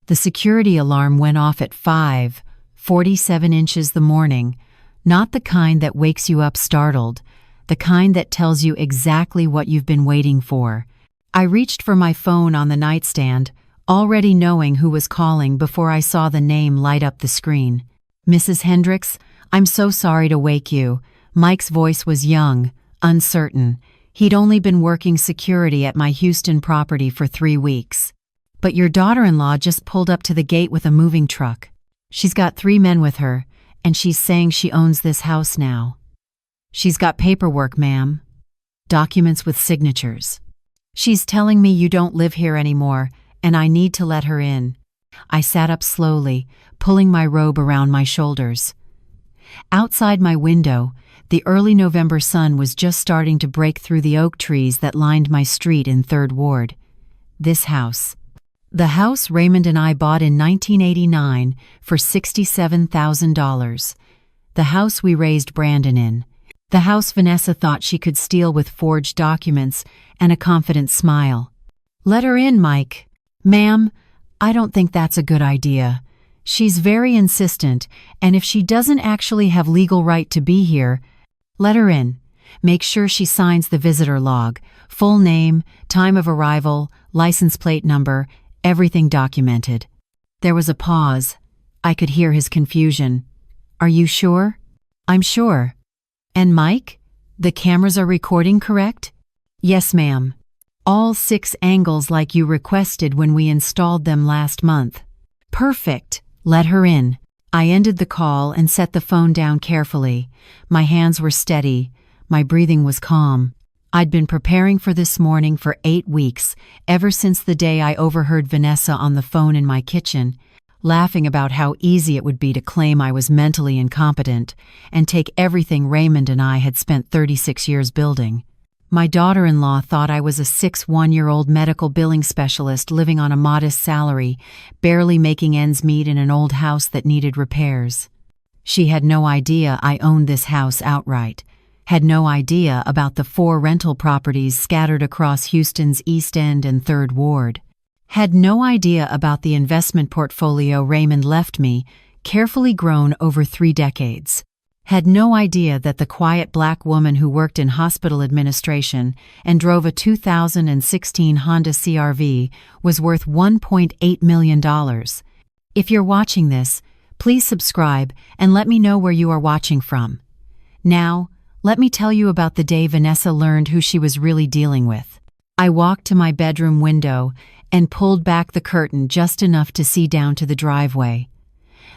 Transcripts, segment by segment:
The security alarm went off at 5:47 inches the morning, not the kind that wakes you up startled, the kind that tells you exactly what you've been waiting for. I reached for my phone on the nightstand, already knowing who was calling before I saw the name light up the screen. "Mrs. Hendricks, I'm so sorry to wake you." Mike's voice was young, uncertain. He'd only been working security at my Houston property for 3 weeks. "But your daughter-in-law just pulled up to the gate with a moving truck. She's got 3 men with her, and she's saying she owns this house now. She's got paperwork, ma'am. Documents with signatures. She's telling me you don't live here anymore, and I need to let her in." I sat up slowly, pulling my robe around my shoulders. Outside my window, the early November sun was just starting to break through the oak trees that lined my street in 3rd Ward. This house. The house Raymond and I bought in 1989 for $67,000. The house we raised Brandon in. The house Vanessa thought she could steal with forged documents and a confident smile. "Let her in, Mike." "Ma'am, I don't think that's a good idea. She's very insistent, and if she doesn't actually have legal right to be here, let her in. Make sure she signs the visitor log, full name, time of arrival, license plate number, everything documented." There was a pause. I could hear his confusion. "Are you sure?" "I'm sure." "And Mike, the cameras are recording, correct?" "Yes, ma'am. All 6 angles like you requested when we installed them last month." "Perfect. Let her in." I ended the call and set the phone down carefully. My hands were steady. My breathing was calm. I'd been preparing for this morning for 8 weeks, ever since the day I overheard Vanessa on the phone in my kitchen, laughing about how easy it would be to claim I was mentally incompetent and take everything Raymond and I had spent 36 years building. My daughter-in-law thought I was a 61-year-old medical billing specialist living on a modest salary, barely making ends meet in an old house that needed repairs. She had no idea I owned this house outright, had no idea about the 4 rental properties scattered across Houston's East End and 3rd Ward, had no idea about the investment portfolio Raymond left me, carefully grown over 3 decades. Had no idea that the quiet black woman who worked in hospital administration and drove a 2016 Honda CR-V was worth $1.8 million. If you're watching this, please subscribe and let me know where you are watching from. Now, let me tell you about the day Vanessa learned who she was really dealing with. I walked to my bedroom window and pulled back the curtain just enough to see down to the driveway.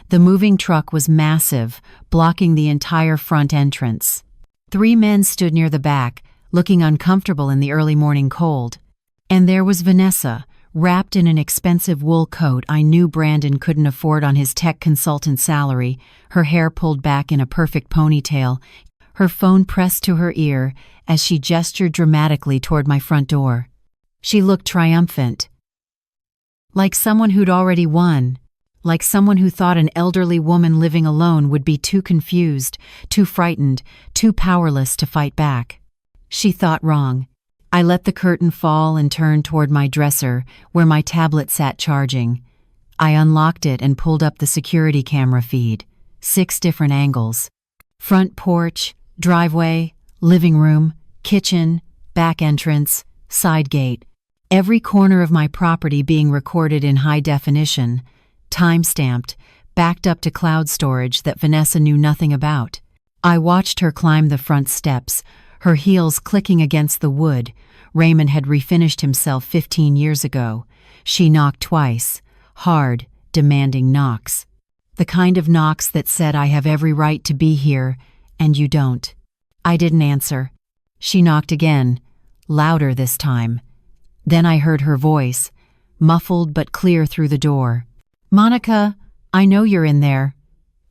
The moving truck was massive, blocking the entire front entrance. 3 men stood near the back, looking uncomfortable in the early morning cold. And there was Vanessa, wrapped in an expensive wool coat I knew Brandon couldn't afford on his tech consultant salary, her hair pulled back in a perfect ponytail, her phone pressed to her ear as she gestured dramatically toward my front door. She looked triumphant. Like someone who'd already won. Like someone who thought an elderly woman living alone would be too confused, too frightened, too powerless to fight back. She thought wrong. I let the curtain fall and turned toward my dresser, where my tablet sat charging. I unlocked it and pulled up the security camera feed. 6 different angles. Front porch, driveway, living room, kitchen, back entrance, side gate. Every corner of my property being recorded in high definition, time-stamped, backed up to cloud storage that Vanessa knew nothing about. I watched her climb the front steps, her heels clicking against the wood. Raymond had refinished himself 15 years ago. She knocked twice, hard, demanding knocks. The kind of knocks that said I have every right to be here, and you don't. I didn't answer. She knocked again, louder this time. Then I heard her voice, muffled but clear through the door. "Monica, I know you're in there.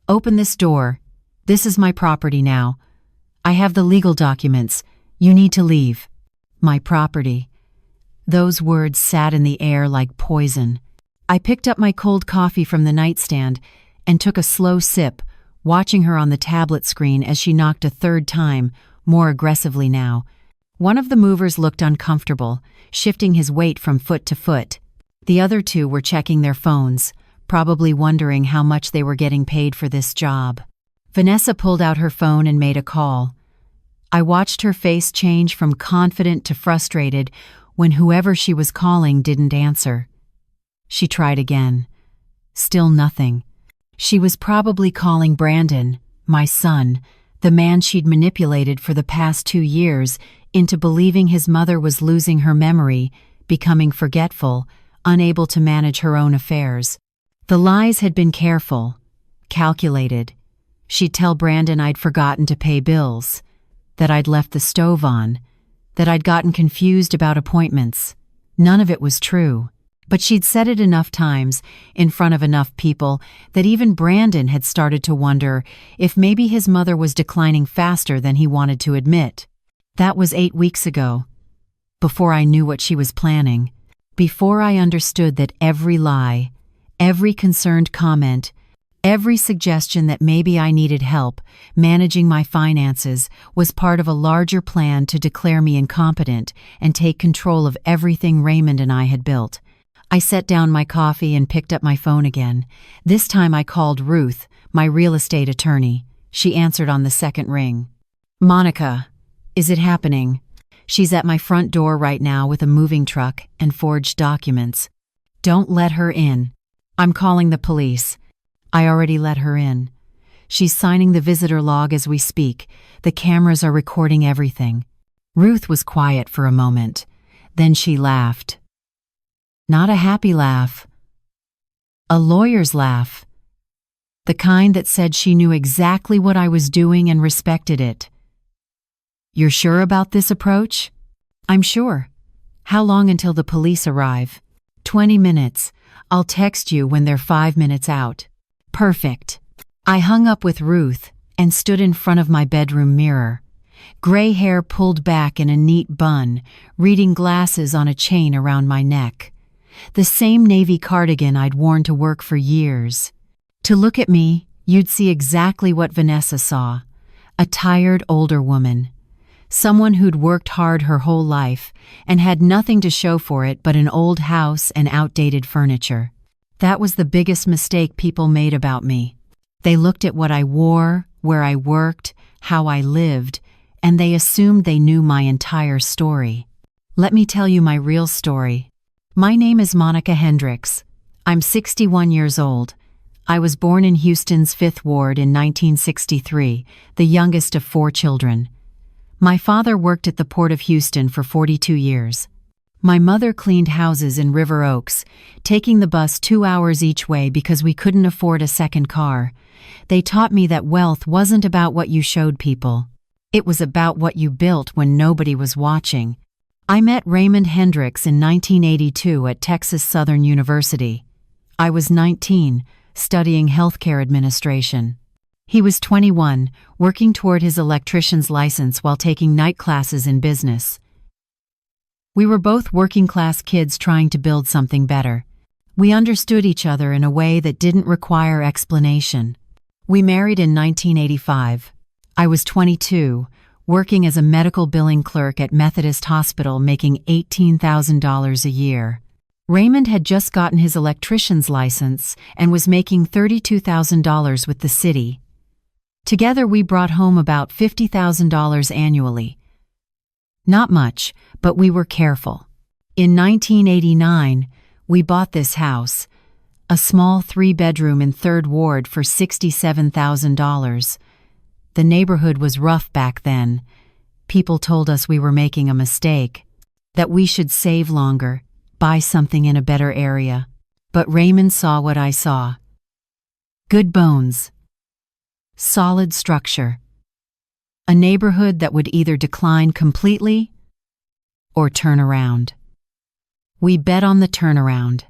Open this door. This is my property now. I have the legal documents. You need to leave." My property. Those words sat in the air like poison. I picked up my cold coffee from the nightstand and took a slow sip, watching her on the tablet screen as she knocked a 3rd time, more aggressively now. One of the movers looked uncomfortable, shifting his weight from foot to foot. The other two were checking their phones, probably wondering how much they were getting paid for this job. Vanessa pulled out her phone and made a call. I watched her face change from confident to frustrated when whoever she was calling didn't answer. She tried again. Still nothing. She was probably calling Brandon, my son, the man she'd manipulated for the past 2 years into believing his mother was losing her memory, becoming forgetful, unable to manage her own affairs. The lies had been careful, calculated. She'd tell Brandon I'd forgotten to pay bills, that I'd left the stove on, that I'd gotten confused about appointments. None of it was true, but she'd said it enough times in front of enough people that even Brandon had started to wonder if maybe his mother was declining faster than he wanted to admit. That was 8 weeks ago, before I knew what she was planning, before I understood that every lie, every concerned comment, every suggestion that maybe I needed help managing my finances was part of a larger plan to declare me incompetent and take control of everything Raymond and I had built. I set down my coffee and picked up my phone again. This time I called Ruth, my real estate attorney. She answered on the second ring. "Monica, is it happening?" "She's at my front door right now with a moving truck and forged documents." "Don't let her in." "I'm calling the police." "I already let her in. She's signing the visitor log as we speak. The cameras are recording everything." Ruth was quiet for a moment. Then she laughed. Not a happy laugh. A lawyer's laugh. The kind that said she knew exactly what I was doing and respected it. "You're sure about this approach?" "I'm sure." "How long until the police arrive?" 20 minutes. I'll text you when they're 5 minutes out." "Perfect." I hung up with Ruth and stood in front of my bedroom mirror. Gray hair pulled back in a neat bun, reading glasses on a chain around my neck. The same navy cardigan I'd worn to work for years. To look at me, you'd see exactly what Vanessa saw. A tired older woman. Someone who'd worked hard her whole life and had nothing to show for it but an old house and outdated furniture. That was the biggest mistake people made about me. They looked at what I wore, where I worked, how I lived, and they assumed they knew my entire story. Let me tell you my real story. My name is Monica Hendricks. I'm 61 years old. I was born in Houston's 5th Ward in 1963, the youngest of 4 children. My father worked at the Port of Houston for 42 years. My mother cleaned houses in River Oaks, taking the bus 2 hours each way because we couldn't afford a second car. They taught me that wealth wasn't about what you showed people. It was about what you built when nobody was watching. I met Raymond Hendricks in 1982 at Texas Southern University. I was 19, studying healthcare administration. He was 21, working toward his electrician's license while taking night classes in business. We were both working-class kids trying to build something better. We understood each other in a way that didn't require explanation. We married in 1985. I was 22, working as a medical billing clerk at Methodist Hospital, making $18,000 a year. Raymond had just gotten his electrician's license and was making $32,000 with the city. Together we brought home about $50,000 annually. Not much, but we were careful. In 1989, we bought this house, a small 3-bedroom in 3rd Ward for $67,000. The neighborhood was rough back then. People told us we were making a mistake, that we should save longer, buy something in a better area. But Raymond saw what I saw. Good bones. Solid structure. A neighborhood that would either decline completely or turn around. We bet on the turnaround.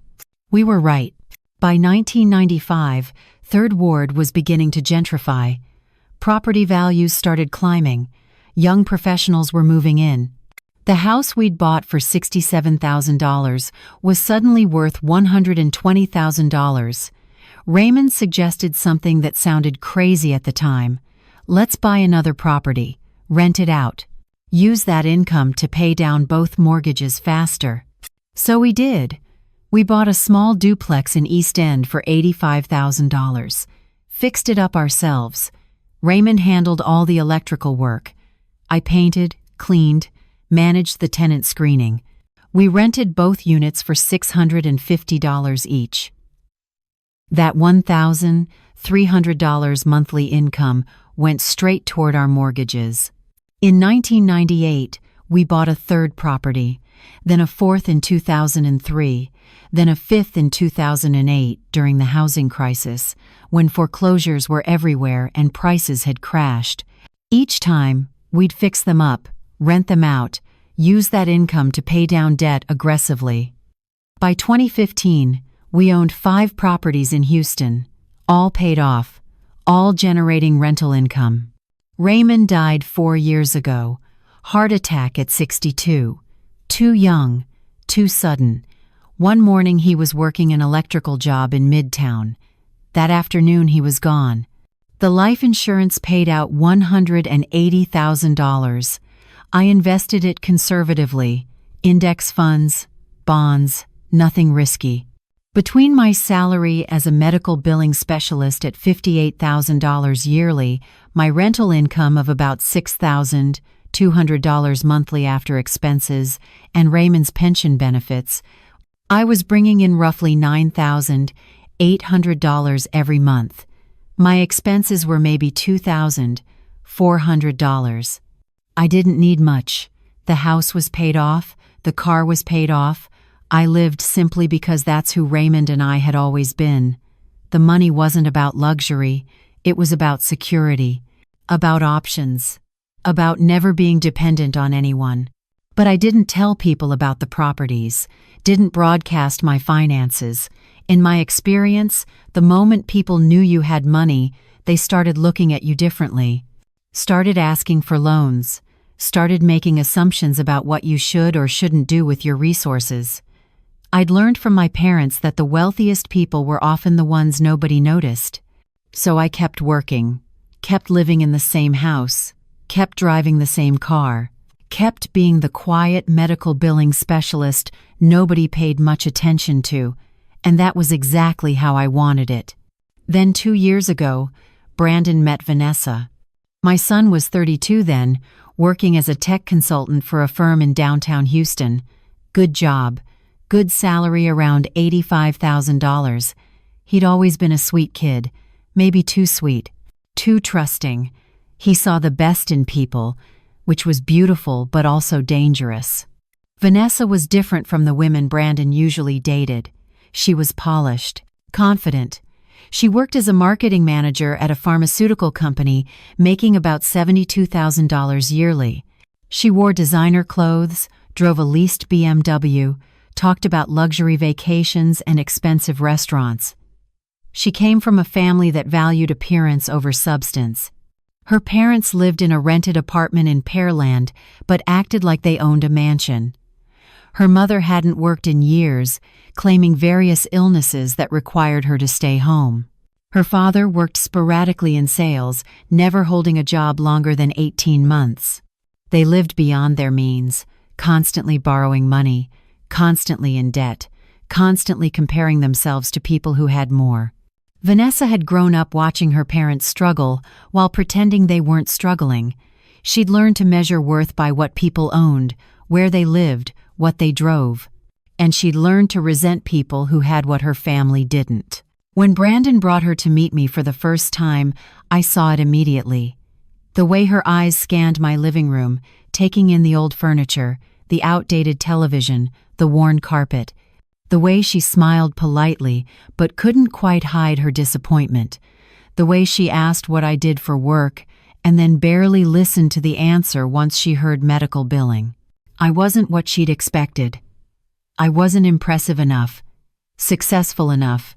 We were right. By 1995, 3rd Ward was beginning to gentrify. Property values started climbing. Young professionals were moving in. The house we'd bought for $67,000 was suddenly worth $120,000. Raymond suggested something that sounded crazy at the time. Let's buy another property, rent it out, use that income to pay down both mortgages faster. So we did. We bought a small duplex in East End for $85,000. Fixed it up ourselves. Raymond handled all the electrical work. I painted, cleaned, managed the tenant screening. We rented both units for $650 each. That $1,300 monthly income went straight toward our mortgages. In 1998, we bought a third property, then a fourth in 2003, then a fifth in 2008 during the housing crisis, when foreclosures were everywhere and prices had crashed. Each time, we'd fix them up, rent them out, use that income to pay down debt aggressively. By 2015, we owned 5 properties in Houston, all paid off, all generating rental income. Raymond died 4 years ago, heart attack at 62. Too young, too sudden. One morning he was working an electrical job in Midtown. That afternoon he was gone. The life insurance paid out $180,000. I invested it conservatively, index funds, bonds, nothing risky. Between my salary as a medical billing specialist at $58,000 yearly, my rental income of about $6,200 monthly after expenses, and Raymond's pension benefits, I was bringing in roughly $9,800 every month. My expenses were maybe $2,400. I didn't need much. The house was paid off, the car was paid off. I lived simply because that's who Raymond and I had always been. The money wasn't about luxury, it was about security, about options, about never being dependent on anyone. But I didn't tell people about the properties, didn't broadcast my finances. In my experience, the moment people knew you had money, they started looking at you differently, started asking for loans, started making assumptions about what you should or shouldn't do with your resources. I'd learned from my parents that the wealthiest people were often the ones nobody noticed. So I kept working, kept living in the same house, kept driving the same car, kept being the quiet medical billing specialist nobody paid much attention to, and that was exactly how I wanted it. Then 2 years ago, Brandon met Vanessa. My son was 32 then, working as a tech consultant for a firm in downtown Houston. Good job. Good salary around $85,000. He'd always been a sweet kid, maybe too sweet, too trusting. He saw the best in people, which was beautiful but also dangerous. Vanessa was different from the women Brandon usually dated. She was polished, confident. She worked as a marketing manager at a pharmaceutical company, making about $72,000 yearly. She wore designer clothes, drove a leased BMW, talked about luxury vacations and expensive restaurants. She came from a family that valued appearance over substance. Her parents lived in a rented apartment in Pearland, but acted like they owned a mansion. Her mother hadn't worked in years, claiming various illnesses that required her to stay home. Her father worked sporadically in sales, never holding a job longer than 18 months. They lived beyond their means, constantly borrowing money, constantly in debt, constantly comparing themselves to people who had more. Vanessa had grown up watching her parents struggle while pretending they weren't struggling. She'd learned to measure worth by what people owned, where they lived, what they drove. And she'd learned to resent people who had what her family didn't. When Brandon brought her to meet me for the first time, I saw it immediately. The way her eyes scanned my living room, taking in the old furniture, the outdated television, the worn carpet. The way she smiled politely but couldn't quite hide her disappointment. The way she asked what I did for work and then barely listened to the answer once she heard medical billing. I wasn't what she'd expected. I wasn't impressive enough, successful enough,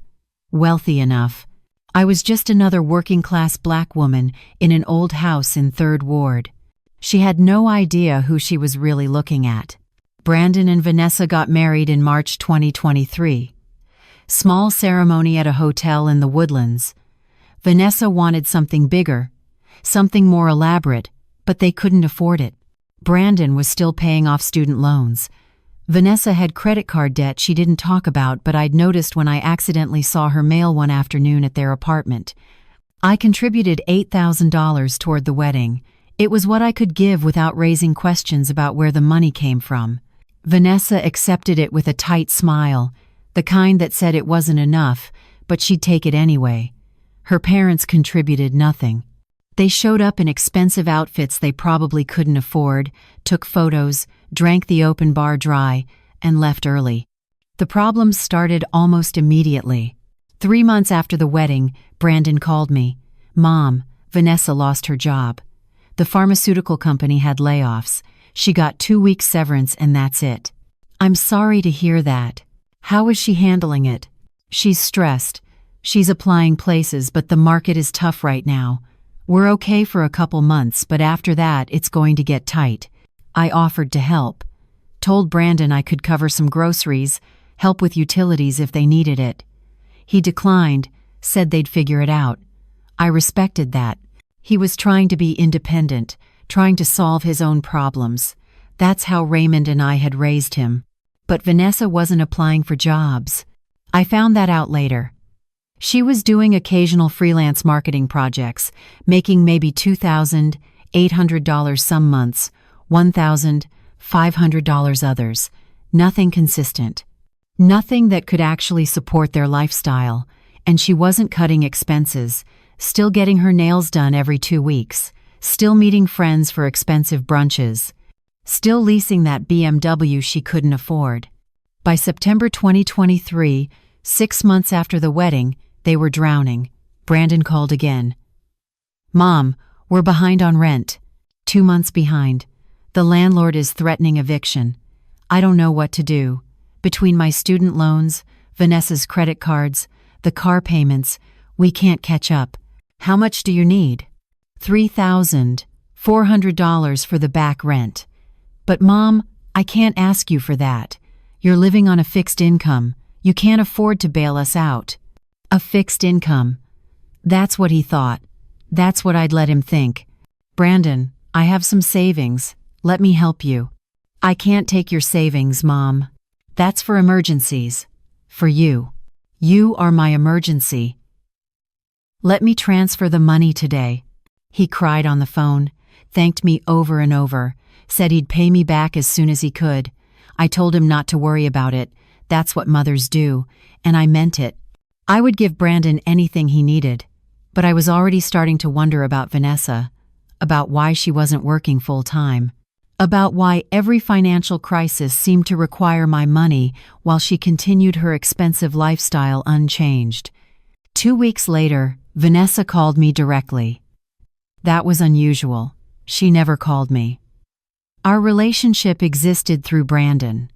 wealthy enough. I was just another working-class black woman in an old house in 3rd Ward. She had no idea who she was really looking at. Brandon and Vanessa got married in March 2023. Small ceremony at a hotel in the Woodlands. Vanessa wanted something bigger, something more elaborate, but they couldn't afford it. Brandon was still paying off student loans. Vanessa had credit card debt she didn't talk about, but I'd noticed when I accidentally saw her mail one afternoon at their apartment. I contributed $8,000 toward the wedding. It was what I could give without raising questions about where the money came from. Vanessa accepted it with a tight smile, the kind that said it wasn't enough, but she'd take it anyway. Her parents contributed nothing. They showed up in expensive outfits they probably couldn't afford, took photos, drank the open bar dry, and left early. The problems started almost immediately. 3 months after the wedding, Brandon called me. "Mom, Vanessa lost her job. The pharmaceutical company had layoffs. She got 2 weeks severance and that's it." "I'm sorry to hear that. How is she handling it?" "She's stressed. She's applying places, but the market is tough right now. We're okay for a couple months, but after that, it's going to get tight." I offered to help. Told Brandon I could cover some groceries, help with utilities if they needed it. He declined, said they'd figure it out. I respected that. He was trying to be independent, trying to solve his own problems. That's how Raymond and I had raised him. But Vanessa wasn't applying for jobs. I found that out later. She was doing occasional freelance marketing projects, making maybe $2,800 some months, $1,500 others. Nothing consistent. Nothing that could actually support their lifestyle. And she wasn't cutting expenses, still getting her nails done every 2 weeks, still meeting friends for expensive brunches, still leasing that BMW she couldn't afford. By September 2023, 6 months after the wedding, they were drowning. Brandon called again. "Mom, we're behind on rent. 2 months behind. The landlord is threatening eviction. I don't know what to do. Between my student loans, Vanessa's credit cards, the car payments, we can't catch up. How much do you need?" $3,400 for the back rent. "But Mom, I can't ask you for that. You're living on a fixed income. You can't afford to bail us out." A fixed income. That's what he thought. That's what I'd let him think. "Brandon, I have some savings. Let me help you." "I can't take your savings, Mom. That's for emergencies. For you. You are my emergency. Let me transfer the money today." He cried on the phone, thanked me over and over, said he'd pay me back as soon as he could. I told him not to worry about it. That's what mothers do, and I meant it. I would give Brandon anything he needed, but I was already starting to wonder about Vanessa, about why she wasn't working full-time, about why every financial crisis seemed to require my money while she continued her expensive lifestyle unchanged. 2 weeks later, Vanessa called me directly. That was unusual. She never called me. Our relationship existed through Brandon.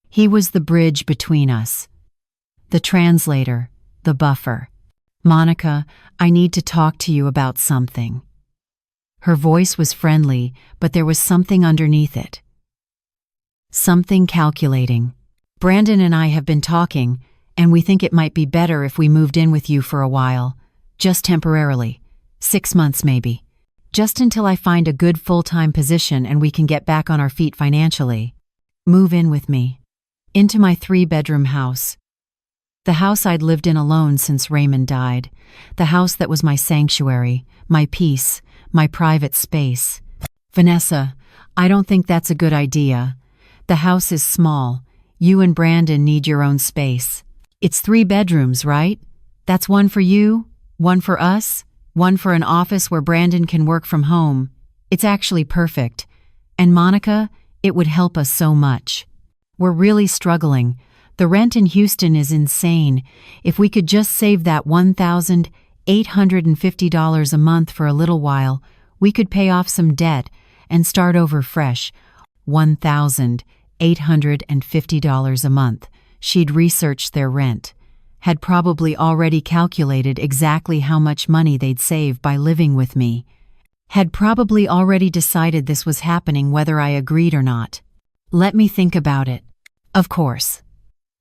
He was the bridge between us. The translator, the buffer. "Monica, I need to talk to you about something." Her voice was friendly, but there was something underneath it. Something calculating. "Brandon and I have been talking, and we think it might be better if we moved in with you for a while. Just temporarily. 6 months maybe. Just until I find a good full-time position and we can get back on our feet financially. Move in with me. Into my 3-bedroom house. The house I'd lived in alone since Raymond died. The house that was my sanctuary, my peace, my private space." "Vanessa, I don't think that's a good idea. The house is small. You and Brandon need your own space. It's 3 bedrooms, right? That's one for you, one for us, one for an office where Brandon can work from home. It's actually perfect. And Monica, it would help us so much. We're really struggling. The rent in Houston is insane. If we could just save that $1,850 a month for a little while, we could pay off some debt and start over fresh." $1,850 a month. She'd researched their rent, had probably already calculated exactly how much money they'd save by living with me, had probably already decided this was happening whether I agreed or not. "Let me think about it." "Of course.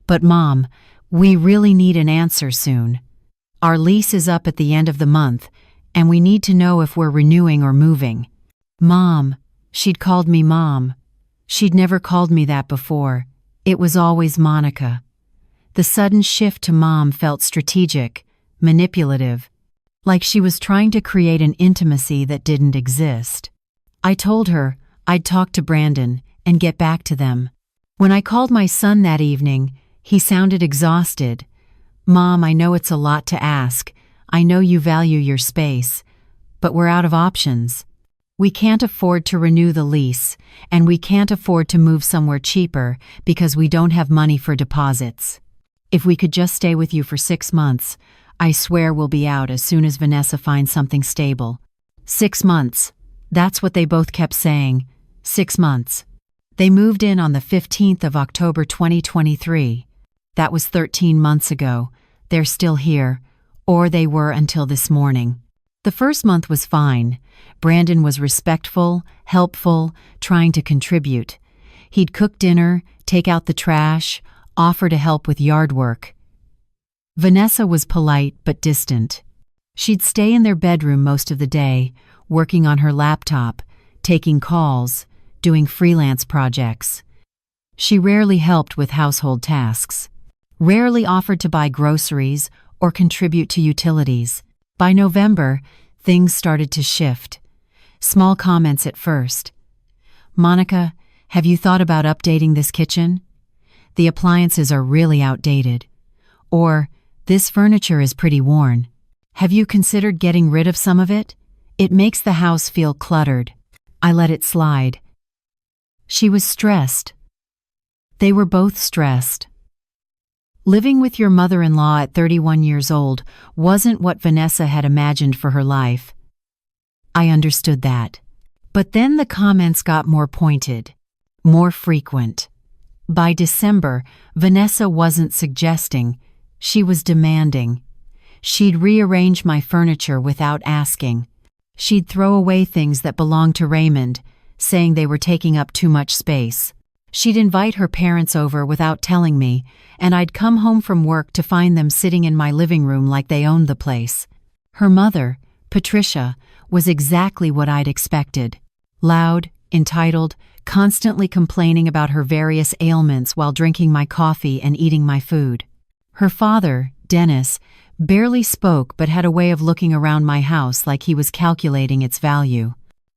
But Mom, we really need an answer soon. Our lease is up at the end of the month, and we need to know if we're renewing or moving." "Mom." She'd called me Mom. She'd never called me that before, It was always Monica. The sudden shift to mom felt strategic, manipulative, like she was trying to create an intimacy that didn't exist. I told her I'd talk to Brandon and get back to them. When I called my son that evening, he sounded exhausted. "Mom, I know it's a lot to ask. I know you value your space, but we're out of options. We can't afford to renew the lease, and we can't afford to move somewhere cheaper because we don't have money for deposits. If we could just stay with you for 6 months, I swear we'll be out as soon as Vanessa finds something stable." 6 months. That's what they both kept saying. 6 months. They moved in on the 15th of October 2023. That was 13 months ago. They're still here, or they were until this morning. The first month was fine. Brandon was respectful, helpful, trying to contribute. He'd cook dinner, take out the trash, offer to help with yard work. Vanessa was polite but distant. She'd stay in their bedroom most of the day, working on her laptop, taking calls, doing freelance projects. She rarely helped with household tasks, rarely offered to buy groceries or contribute to utilities. By November, things started to shift. Small comments at first. "Monica, have you thought about updating this kitchen? The appliances are really outdated." Or, "This furniture is pretty worn. Have you considered getting rid of some of it? It makes the house feel cluttered." I let it slide. She was stressed. They were both stressed. Living with your mother-in-law at 31 years old wasn't what Vanessa had imagined for her life. I understood that. But then the comments got more pointed, more frequent. By December, Vanessa wasn't suggesting, she was demanding. She'd rearrange my furniture without asking. She'd throw away things that belonged to Raymond, saying they were taking up too much space. She'd invite her parents over without telling me, and I'd come home from work to find them sitting in my living room like they owned the place. Her mother, Patricia, was exactly what I'd expected. Loud, entitled, constantly complaining about her various ailments while drinking my coffee and eating my food. Her father, Dennis, barely spoke but had a way of looking around my house like he was calculating its value.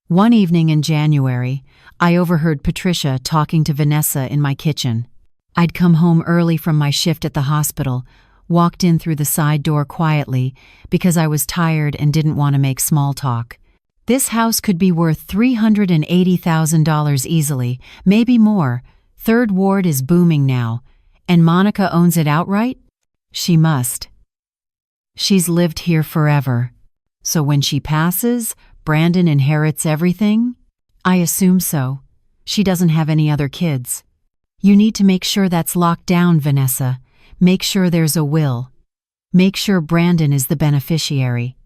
One evening in January, I overheard Patricia talking to Vanessa in my kitchen. I'd come home early from my shift at the hospital, walked in through the side door quietly because I was tired and didn't want to make small talk. "This house could be worth $380,000 easily, maybe more. Third Ward is booming now, and Monica owns it outright? She must. She's lived here forever. So when she passes, Brandon inherits everything? I assume so. She doesn't have any other kids. You need to make sure that's locked down, Vanessa. Make sure there's a will. Make sure Brandon is the beneficiary.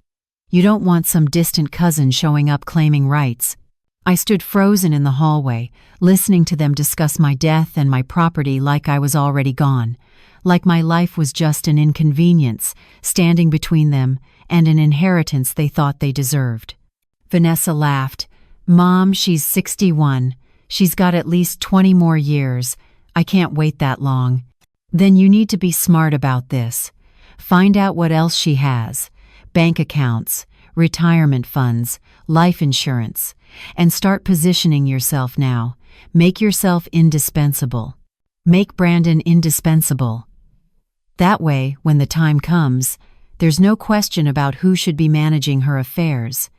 You don't want some distant cousin showing up claiming rights." I stood frozen in the hallway, listening to them discuss my death and my property like I was already gone, like my life was just an inconvenience, standing between them and an inheritance they thought they deserved. Vanessa laughed. "Mom, she's 61. She's got at least 20 more years. I can't wait that long." "Then you need to be smart about this. Find out what else she has. Bank accounts, retirement funds, life insurance, and start positioning yourself now. Make yourself indispensable. Make Brandon indispensable. That way, when the time comes, there's no question about who should be managing her affairs."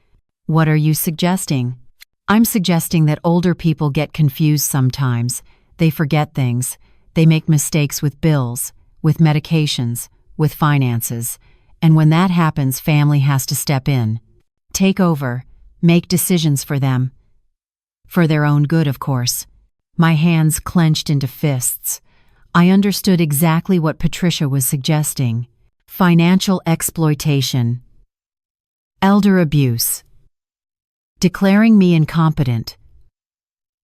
"What are you suggesting?" "I'm suggesting that older people get confused sometimes. They forget things. They make mistakes with bills, with medications, with finances. And when that happens, family has to step in. Take over. Make decisions for them. For their own good, of course." My hands clenched into fists. I understood exactly what Patricia was suggesting. Financial exploitation. Elder abuse. Declaring me incompetent,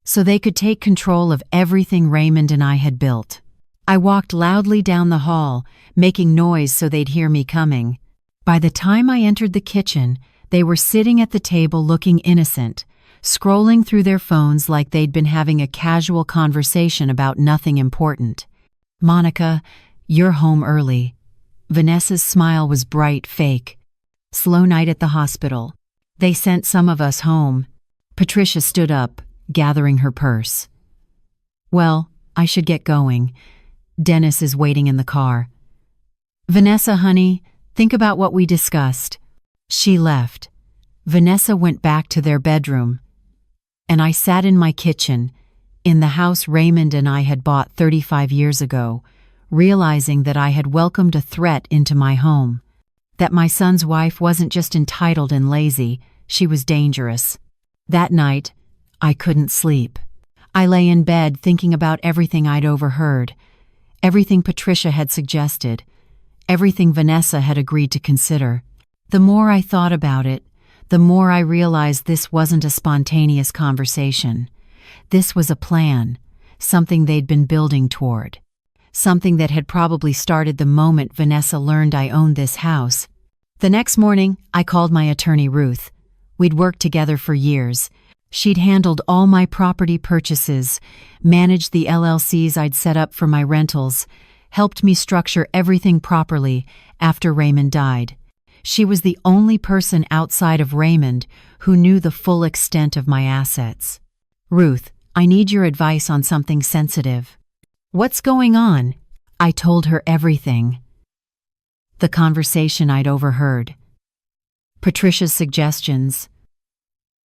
so they could take control of everything Raymond and I had built. I walked loudly down the hall, making noise so they'd hear me coming. By the time I entered the kitchen, they were sitting at the table looking innocent, scrolling through their phones like they'd been having a casual conversation about nothing important. "Monica, you're home early." Vanessa's smile was bright, fake. "Slow night at the hospital. They sent some of us home." Patricia stood up, gathering her purse. "Well, I should get going. Dennis is waiting in the car." "Vanessa, honey, think about what we discussed." She left. Vanessa went back to their bedroom, and I sat in my kitchen, in the house Raymond and I had bought 35 years ago, realizing that I had welcomed a threat into my home. That my son's wife wasn't just entitled and lazy, she was dangerous. That night, I couldn't sleep. I lay in bed thinking about everything I'd overheard, everything Patricia had suggested, everything Vanessa had agreed to consider. The more I thought about it, the more I realized this wasn't a spontaneous conversation. This was a plan, something they'd been building toward. Something that had probably started the moment Vanessa learned I owned this house. The next morning, I called my attorney Ruth. We'd worked together for years. She'd handled all my property purchases, managed the LLCs I'd set up for my rentals, helped me structure everything properly after Raymond died. She was the only person outside of Raymond who knew the full extent of my assets. "Ruth, I need your advice on something sensitive." "What's going on?" I told her everything. The conversation I'd overheard. Patricia's suggestions.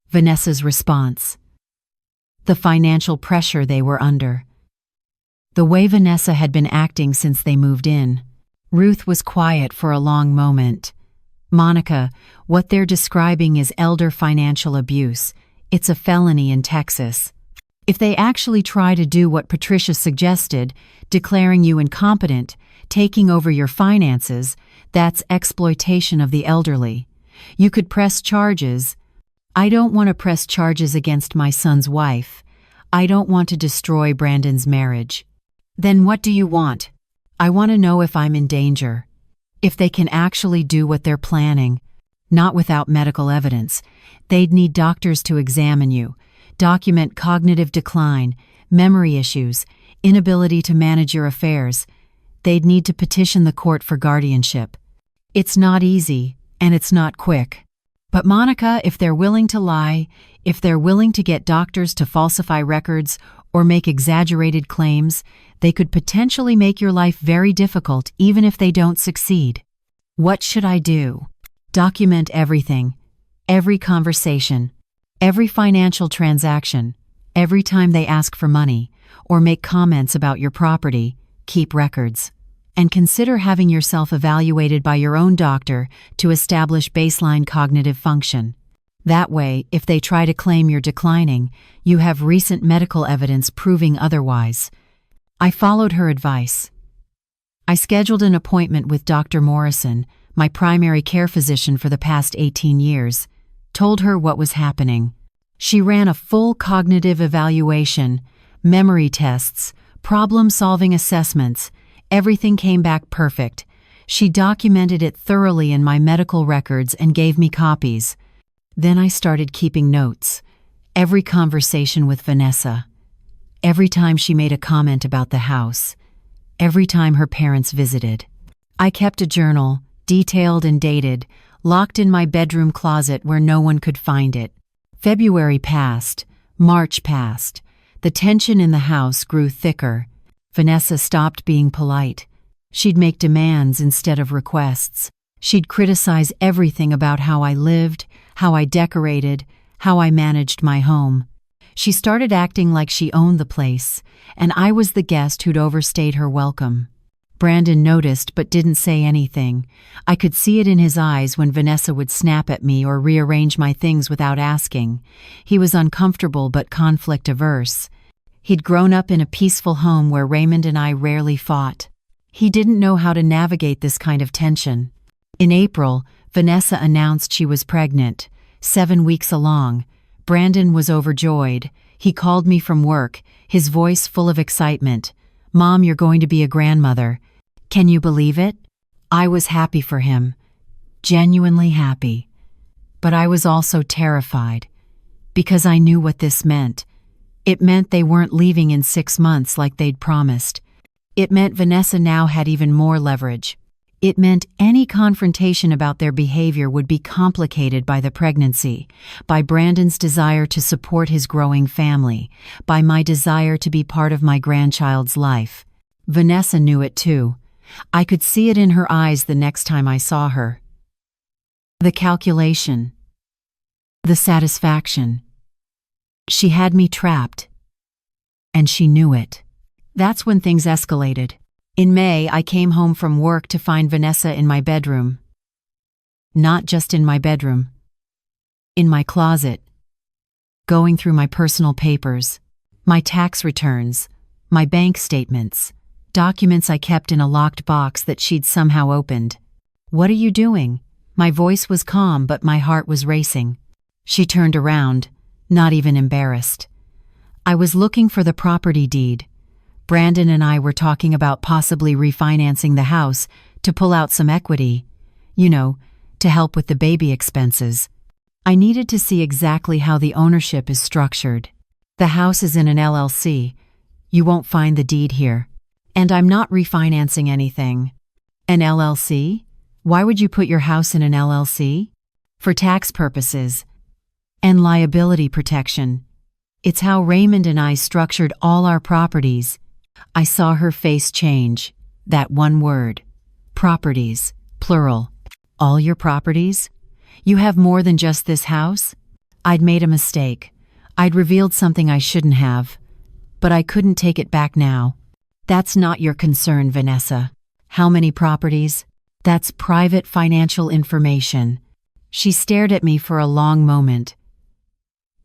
Vanessa's response. The financial pressure they were under. The way Vanessa had been acting since they moved in. Ruth was quiet for a long moment. "Monica, what they're describing is elder financial abuse. It's a felony in Texas. If they actually try to do what Patricia suggested, declaring you incompetent, taking over your finances, that's exploitation of the elderly. You could press charges." "I don't want to press charges against my son's wife. I don't want to destroy Brandon's marriage." "Then what do you want?" "I want to know if I'm in danger. If they can actually do what they're planning. Not without medical evidence. They'd need doctors to examine you, document cognitive decline, memory issues, inability to manage your affairs. They'd need to petition the court for guardianship. It's not easy, and it's not quick. But Monica, if they're willing to lie, if they're willing to get doctors to falsify records or make exaggerated claims, they could potentially make your life very difficult even if they don't succeed. What should I do?" "Document everything, every conversation, every financial transaction, every time they ask for money or make comments about your property. Keep records. And consider having yourself evaluated by your own doctor to establish baseline cognitive function. That way, if they try to claim you're declining, you have recent medical evidence proving otherwise." I followed her advice. I scheduled an appointment with Dr. Morrison, my primary care physician for the past 18 years, told her what was happening. She ran a full cognitive evaluation, memory tests, problem-solving assessments. Everything came back perfect. She documented it thoroughly in my medical records and gave me copies. Then I started keeping notes. Every conversation with Vanessa. Every time she made a comment about the house. Every time her parents visited. I kept a journal, detailed and dated, locked in my bedroom closet where no one could find it. February passed. March passed. The tension in the house grew thicker. Vanessa stopped being polite. She'd make demands instead of requests. She'd criticize everything about how I lived, how I decorated, how I managed my home. She started acting like she owned the place, and I was the guest who'd overstayed her welcome. Brandon noticed but didn't say anything. I could see it in his eyes when Vanessa would snap at me or rearrange my things without asking. He was uncomfortable but conflict-averse. He'd grown up in a peaceful home where Raymond and I rarely fought. He didn't know how to navigate this kind of tension. In April, Vanessa announced she was pregnant, 7 weeks along. Brandon was overjoyed. He called me from work, his voice full of excitement. "Mom, you're going to be a grandmother. Can you believe it?" I was happy for him, genuinely happy. But I was also terrified. Because I knew what this meant. It meant they weren't leaving in 6 months like they'd promised. It meant Vanessa now had even more leverage. It meant any confrontation about their behavior would be complicated by the pregnancy, by Brandon's desire to support his growing family, by my desire to be part of my grandchild's life. Vanessa knew it too. I could see it in her eyes the next time I saw her. The calculation. The satisfaction. She had me trapped. And she knew it. That's when things escalated. In May, I came home from work to find Vanessa in my bedroom. Not just in my bedroom. In my closet. Going through my personal papers, my tax returns, my bank statements, documents I kept in a locked box that she'd somehow opened. "What are you doing?" My voice was calm, but my heart was racing. She turned around, not even embarrassed. "I was looking for the property deed. Brandon and I were talking about possibly refinancing the house to pull out some equity, to help with the baby expenses. I needed to see exactly how the ownership is structured. The house is in an LLC. You won't find the deed here. And I'm not refinancing anything." "An LLC? Why would you put your house in an LLC?" "For tax purposes. And liability protection. It's how Raymond and I structured all our properties." I saw her face change. That one word. Properties. Plural. "All your properties? You have more than just this house?" I'd made a mistake. I'd revealed something I shouldn't have. But I couldn't take it back now. "That's not your concern, Vanessa. How many properties? That's private financial information." She stared at me for a long moment.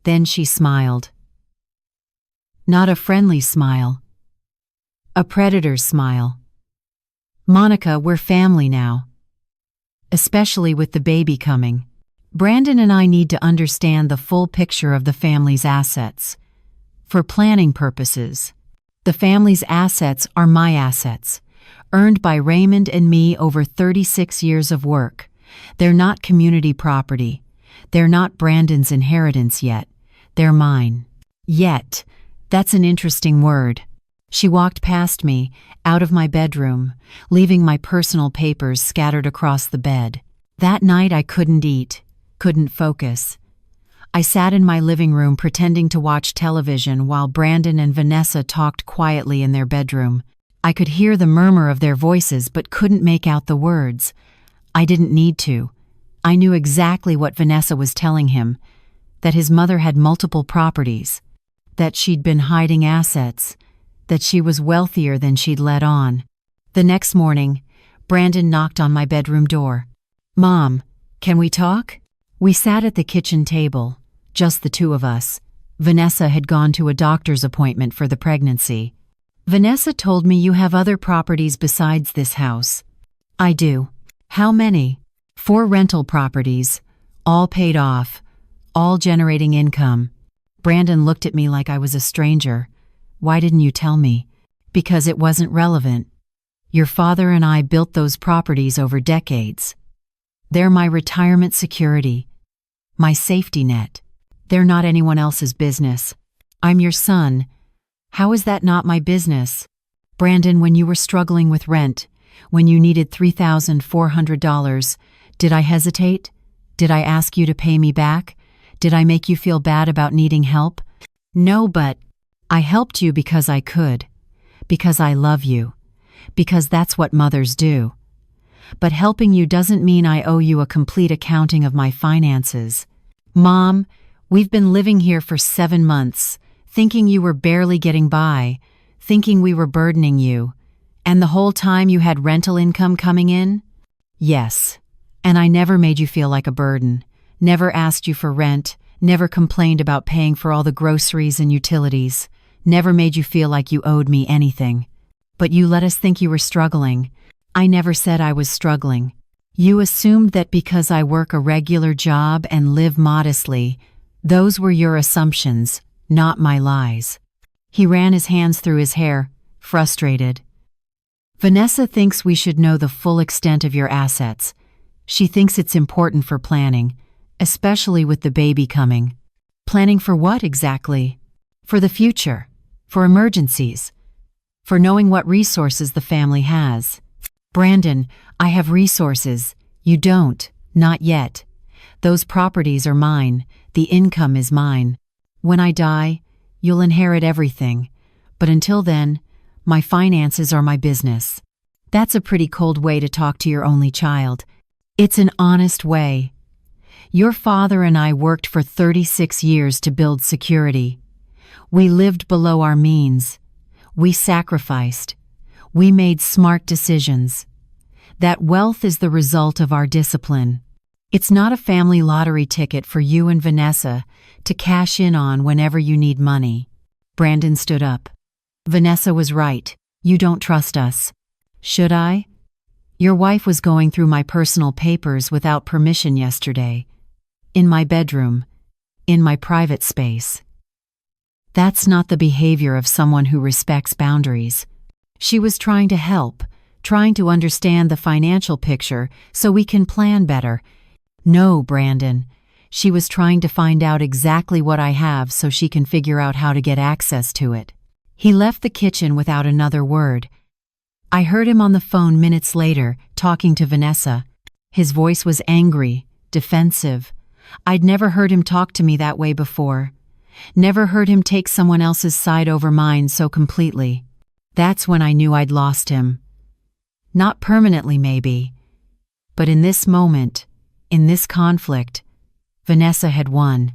Then she smiled. Not a friendly smile. A predator's smile. "Monica, we're family now. Especially with the baby coming. Brandon and I need to understand the full picture of the family's assets. For planning purposes. The family's assets are my assets, earned by Raymond and me over 36 years of work. They're not community property. They're not Brandon's inheritance yet. They're mine." Yet. That's an interesting word. She walked past me, out of my bedroom, leaving my personal papers scattered across the bed. That night I couldn't eat, couldn't focus. I sat in my living room pretending to watch television while Brandon and Vanessa talked quietly in their bedroom. I could hear the murmur of their voices but couldn't make out the words. I didn't need to. I knew exactly what Vanessa was telling him, that his mother had multiple properties, that she'd been hiding assets, that she was wealthier than she'd let on. The next morning, Brandon knocked on my bedroom door. "Mom, can we talk?" We sat at the kitchen table, just the two of us. Vanessa had gone to a doctor's appointment for the pregnancy. "Vanessa told me you have other properties besides this house." "I do." "How many?" 4 rental properties, all paid off, all generating income." Brandon looked at me like I was a stranger. "Why didn't you tell me?" "Because it wasn't relevant. Your father and I built those properties over decades. They're my retirement security, my safety net. They're not anyone else's business. I'm your son. How is that not my business?" "Brandon, when you were struggling with rent, when you needed $3,400, did I hesitate? Did I ask you to pay me back? Did I make you feel bad about needing help?" "No, but I helped you because I could, because I love you, because that's what mothers do. But helping you doesn't mean I owe you a complete accounting of my finances." "Mom, we've been living here for 7 months, thinking you were barely getting by, thinking we were burdening you, and the whole time you had rental income coming in?" "Yes, and I never made you feel like a burden, never asked you for rent, never complained about paying for all the groceries and utilities. Never made you feel like you owed me anything. But you let us think you were struggling. I never said I was struggling. You assumed that because I work a regular job and live modestly, those were your assumptions, not my lies." He ran his hands through his hair, frustrated. "Vanessa thinks we should know the full extent of your assets. She thinks it's important for planning, especially with the baby coming." Planning for what exactly? For the future, for emergencies, for knowing what resources the family has. Brandon, I have resources. You don't, not yet. Those properties are mine. The income is mine. When I die, you'll inherit everything. But until then, my finances are my business. That's a pretty cold way to talk to your only child. It's an honest way. Your father and I worked for 36 years to build security. We lived below our means. We sacrificed. We made smart decisions. That wealth is the result of our discipline. It's not a family lottery ticket for you and Vanessa to cash in on whenever you need money. Brandon stood up. Vanessa was right. You don't trust us. Should I? Your wife was going through my personal papers without permission yesterday. In my bedroom. In my private space. That's not the behavior of someone who respects boundaries. She was trying to help, trying to understand the financial picture so we can plan better. No, Brandon. She was trying to find out exactly what I have so she can figure out how to get access to it. He left the kitchen without another word. I heard him on the phone minutes later, talking to Vanessa. His voice was angry, defensive. I'd never heard him talk to me that way before. Never heard him take someone else's side over mine so completely. That's when I knew I'd lost him. Not permanently, maybe. But in this moment, in this conflict, Vanessa had won.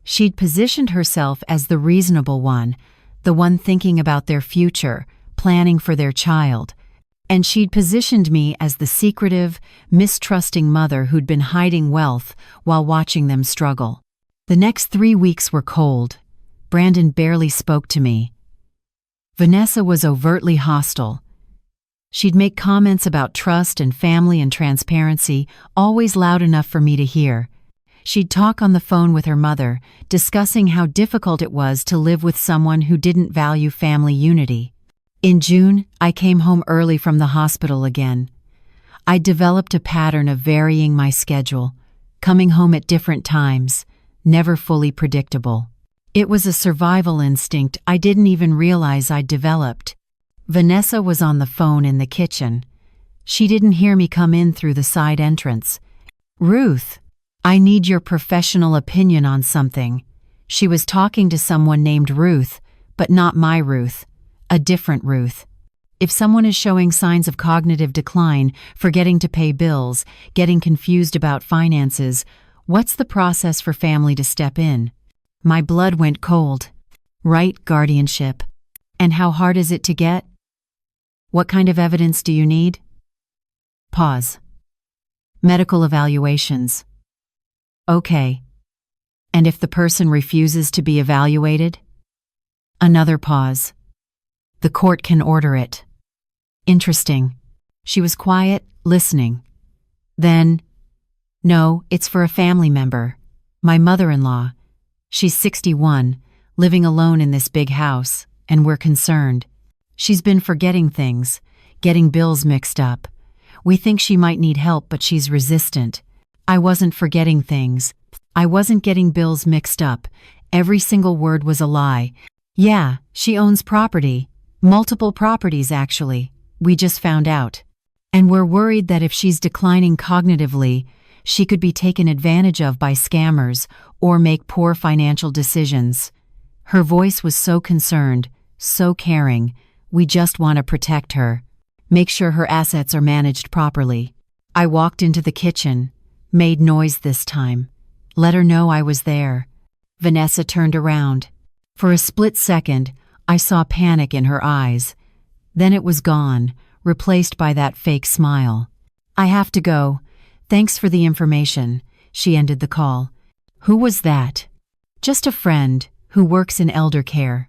She'd positioned herself as the reasonable one, the one thinking about their future, planning for their child. And she'd positioned me as the secretive, mistrusting mother who'd been hiding wealth while watching them struggle. The next 3 weeks were cold. Brandon barely spoke to me. Vanessa was overtly hostile. She'd make comments about trust and family and transparency, always loud enough for me to hear. She'd talk on the phone with her mother, discussing how difficult it was to live with someone who didn't value family unity. In June, I came home early from the hospital again. I'd developed a pattern of varying my schedule, coming home at different times, never fully predictable. It was a survival instinct I didn't even realize I'd developed. Vanessa was on the phone in the kitchen. She didn't hear me come in through the side entrance. Ruth, I need your professional opinion on something. She was talking to someone named Ruth, but not my Ruth. A different Ruth. If someone is showing signs of cognitive decline, forgetting to pay bills, getting confused about finances, what's the process for family to step in? My blood went cold. Right, guardianship. And how hard is it to get? What kind of evidence do you need? Pause. Medical evaluations. Okay. And if the person refuses to be evaluated? Another pause. The court can order it. Interesting. She was quiet, listening. Then, no, it's for a family member. My mother-in-law. She's 61, living alone in this big house, and we're concerned. She's been forgetting things, getting bills mixed up. We think she might need help, but she's resistant. I wasn't forgetting things. I wasn't getting bills mixed up. Every single word was a lie. Yeah, she owns property. Multiple properties, actually. We just found out. And we're worried that if she's declining cognitively, she could be taken advantage of by scammers or make poor financial decisions. Her voice was so concerned, so caring. We just want to protect her. Make sure her assets are managed properly. I walked into the kitchen, made noise this time. Let her know I was there. Vanessa turned around. For a split second, I saw panic in her eyes. Then it was gone, replaced by that fake smile. I have to go. Thanks for the information. She ended the call. Who was that? Just a friend who works in elder care.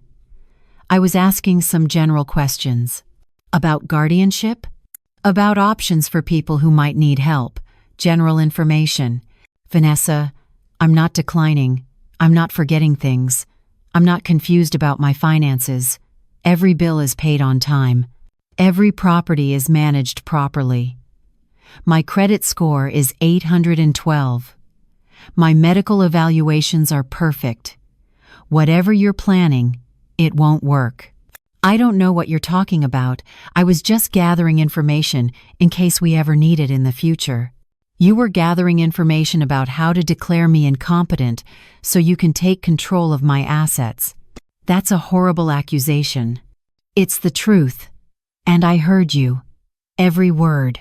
I was asking some general questions. About guardianship? About options for people who might need help. General information. Vanessa, I'm not declining. I'm not forgetting things. I'm not confused about my finances. Every bill is paid on time. Every property is managed properly. My credit score is 812. My medical evaluations are perfect. Whatever you're planning, it won't work. I don't know what you're talking about. I was just gathering information in case we ever need it in the future. You were gathering information about how to declare me incompetent so you can take control of my assets. That's a horrible accusation. It's the truth. And I heard you. Every word.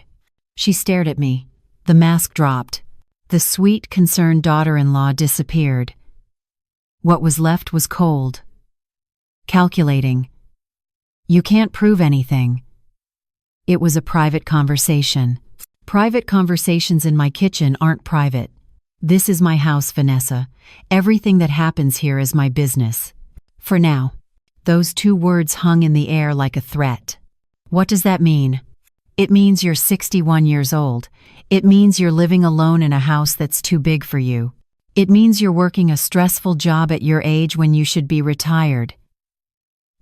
She stared at me. The mask dropped. The sweet, concerned daughter-in-law disappeared. What was left was cold. Calculating. You can't prove anything. It was a private conversation. Private conversations in my kitchen aren't private. This is my house, Vanessa. Everything that happens here is my business. For now. Those two words hung in the air like a threat. What does that mean? It means you're 61 years old. It means you're living alone in a house that's too big for you. It means you're working a stressful job at your age when you should be retired.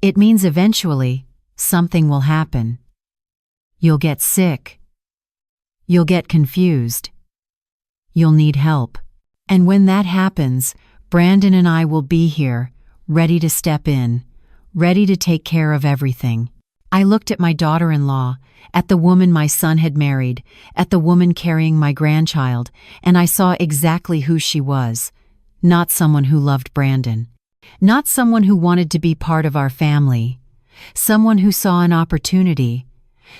It means eventually, something will happen. You'll get sick. You'll get confused. You'll need help. And when that happens, Brandon and I will be here, ready to step in, ready to take care of everything. I looked at my daughter-in-law, at the woman my son had married, at the woman carrying my grandchild, and I saw exactly who she was. Not someone who loved Brandon. Not someone who wanted to be part of our family. Someone who saw an opportunity.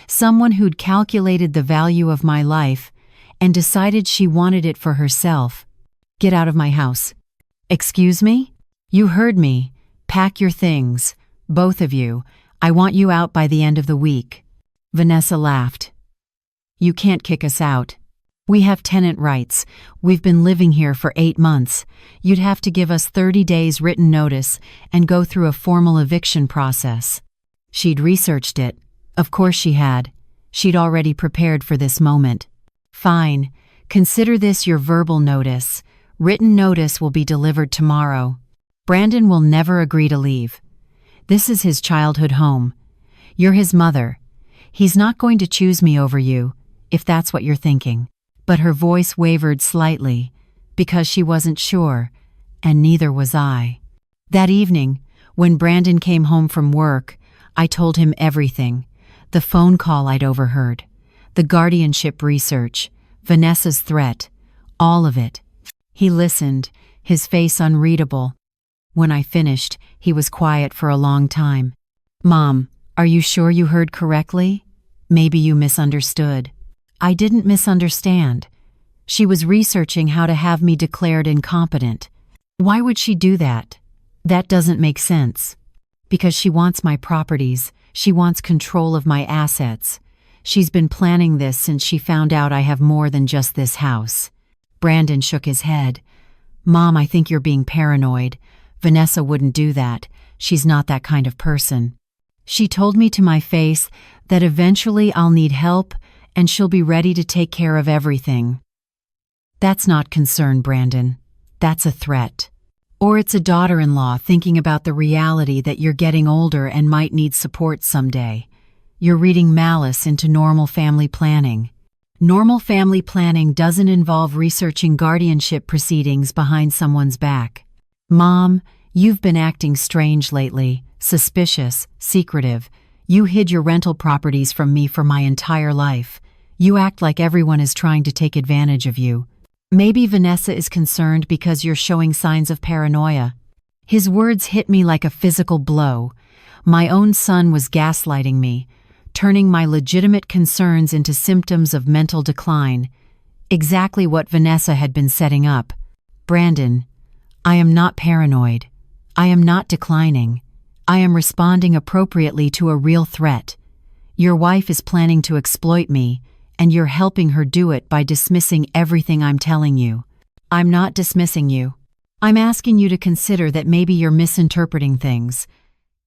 Someone who'd calculated the value of my life and decided she wanted it for herself. Get out of my house. Excuse me? You heard me. Pack your things. Both of you. I want you out by the end of the week. Vanessa laughed. You can't kick us out. We have tenant rights. We've been living here for 8 months. You'd have to give us 30 days written notice and go through a formal eviction process. She'd researched it. Of course she had. She'd already prepared for this moment. Fine. Consider this your verbal notice. Written notice will be delivered tomorrow. Brandon will never agree to leave. This is his childhood home. You're his mother. He's not going to choose me over you, if that's what you're thinking. But her voice wavered slightly, because she wasn't sure, and neither was I. That evening, when Brandon came home from work, I told him everything. The phone call I'd overheard, the guardianship research, Vanessa's threat, all of it. He listened, his face unreadable. When I finished, he was quiet for a long time. Mom, are you sure you heard correctly? Maybe you misunderstood. I didn't misunderstand. She was researching how to have me declared incompetent. Why would she do that? That doesn't make sense. Because she wants my properties. She wants control of my assets. She's been planning this since she found out I have more than just this house. Brandon shook his head. Mom, I think you're being paranoid. Vanessa wouldn't do that. She's not that kind of person. She told me to my face that eventually I'll need help and she'll be ready to take care of everything. That's not concern, Brandon. That's a threat. Or it's a daughter-in-law thinking about the reality that you're getting older and might need support someday. You're reading malice into normal family planning. Normal family planning doesn't involve researching guardianship proceedings behind someone's back. Mom, you've been acting strange lately, suspicious, secretive. You hid your rental properties from me for my entire life. You act like everyone is trying to take advantage of you. Maybe Vanessa is concerned because you're showing signs of paranoia. His words hit me like a physical blow. My own son was gaslighting me, turning my legitimate concerns into symptoms of mental decline. Exactly what Vanessa had been setting up. Brandon, I am not paranoid. I am not declining. I am responding appropriately to a real threat. Your wife is planning to exploit me, and you're helping her do it by dismissing everything I'm telling you. I'm not dismissing you. I'm asking you to consider that maybe you're misinterpreting things,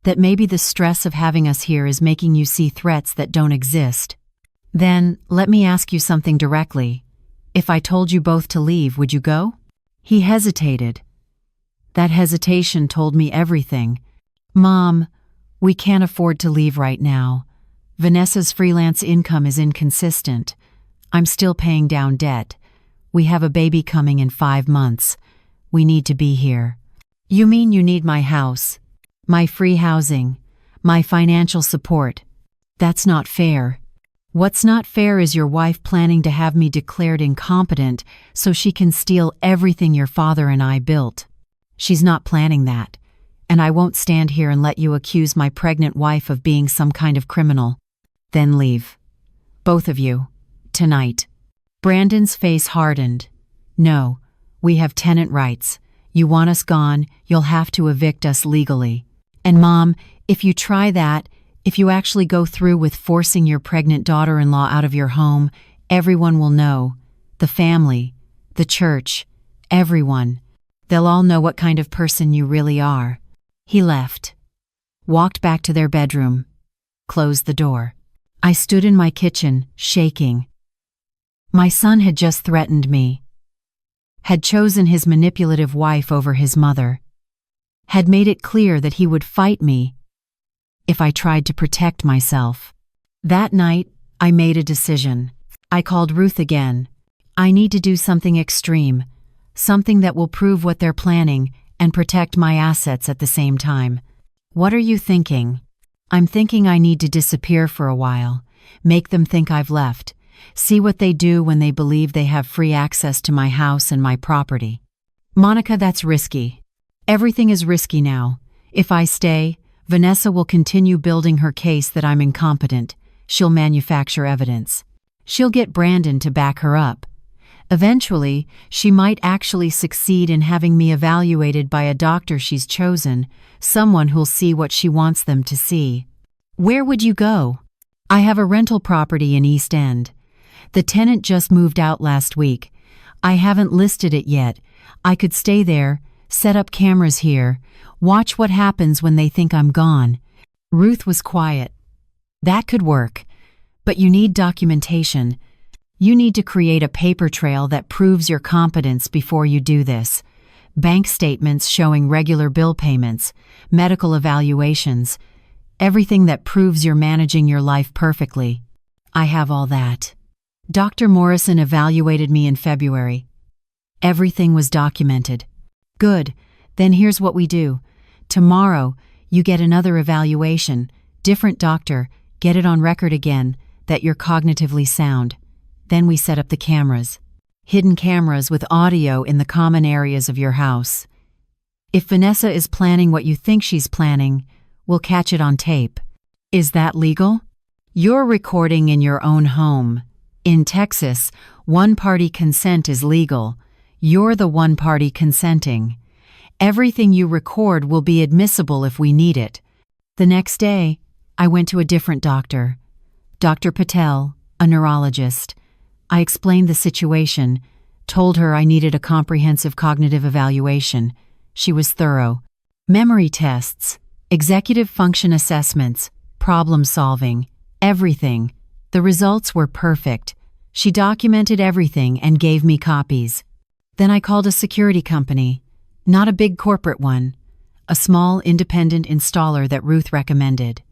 that maybe the stress of having us here is making you see threats that don't exist. Then, let me ask you something directly. If I told you both to leave, would you go? He hesitated. That hesitation told me everything. Mom, we can't afford to leave right now. Vanessa's freelance income is inconsistent. I'm still paying down debt. We have a baby coming in 5 months. We need to be here. You mean you need my house, my free housing, my financial support? That's not fair. What's not fair is your wife planning to have me declared incompetent so she can steal everything your father and I built. She's not planning that, and I won't stand here and let you accuse my pregnant wife of being some kind of criminal. Then leave. Both of you. Tonight. Brandon's face hardened. No, we have tenant rights. You want us gone, you'll have to evict us legally. And Mom, if you try that, if you actually go through with forcing your pregnant daughter-in-law out of your home, everyone will know. The family, the church, everyone. They'll all know what kind of person you really are. He left, walked back to their bedroom, closed the door. I stood in my kitchen, shaking. My son had just threatened me, had chosen his manipulative wife over his mother, had made it clear that he would fight me if I tried to protect myself. That night, I made a decision. I called Ruth again. I need to do something extreme, something that will prove what they're planning and protect my assets at the same time. What are you thinking? I'm thinking I need to disappear for a while, make them think I've left, see what they do when they believe they have free access to my house and my property. Monica, that's risky. Everything is risky now. If I stay, Vanessa will continue building her case that I'm incompetent. She'll manufacture evidence. She'll get Brandon to back her up. Eventually, she might actually succeed in having me evaluated by a doctor she's chosen, someone who'll see what she wants them to see. Where would you go? I have a rental property in East End. The tenant just moved out last week. I haven't listed it yet. I could stay there, set up cameras here, watch what happens when they think I'm gone. Ruth was quiet. That could work, but you need documentation. You need to create a paper trail that proves your competence before you do this. Bank statements showing regular bill payments, medical evaluations, everything that proves you're managing your life perfectly. I have all that. Dr. Morrison evaluated me in February. Everything was documented. Good, then here's what we do. Tomorrow, you get another evaluation, different doctor, get it on record again, that you're cognitively sound. Then we set up the cameras. Hidden cameras with audio in the common areas of your house. If Vanessa is planning what you think she's planning, we'll catch it on tape. Is that legal? You're recording in your own home. In Texas, one-party consent is legal. You're the one party consenting. Everything you record will be admissible if we need it. The next day, I went to a different doctor. Dr. Patel, a neurologist. I explained the situation, told her I needed a comprehensive cognitive evaluation. She was thorough. Memory tests, executive function assessments, problem solving, everything. The results were perfect. She documented everything and gave me copies. Then I called a security company, not a big corporate one, a small independent installer that Ruth recommended.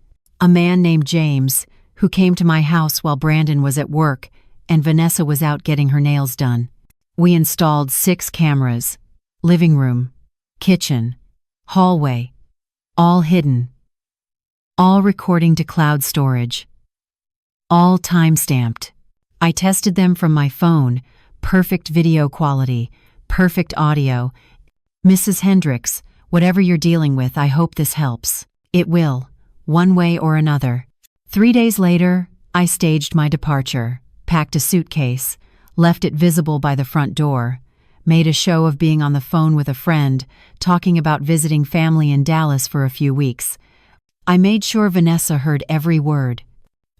A man named James, who came to my house while Brandon was at work and Vanessa was out getting her nails done. We installed 6 cameras, living room, kitchen, hallway, all hidden, all recording to cloud storage, all time-stamped. I tested them from my phone, perfect video quality, perfect audio. Mrs. Hendricks, whatever you're dealing with, I hope this helps. It will, one way or another. 3 days later, I staged my departure, packed a suitcase, left it visible by the front door, made a show of being on the phone with a friend, talking about visiting family in Dallas for a few weeks. I made sure Vanessa heard every word.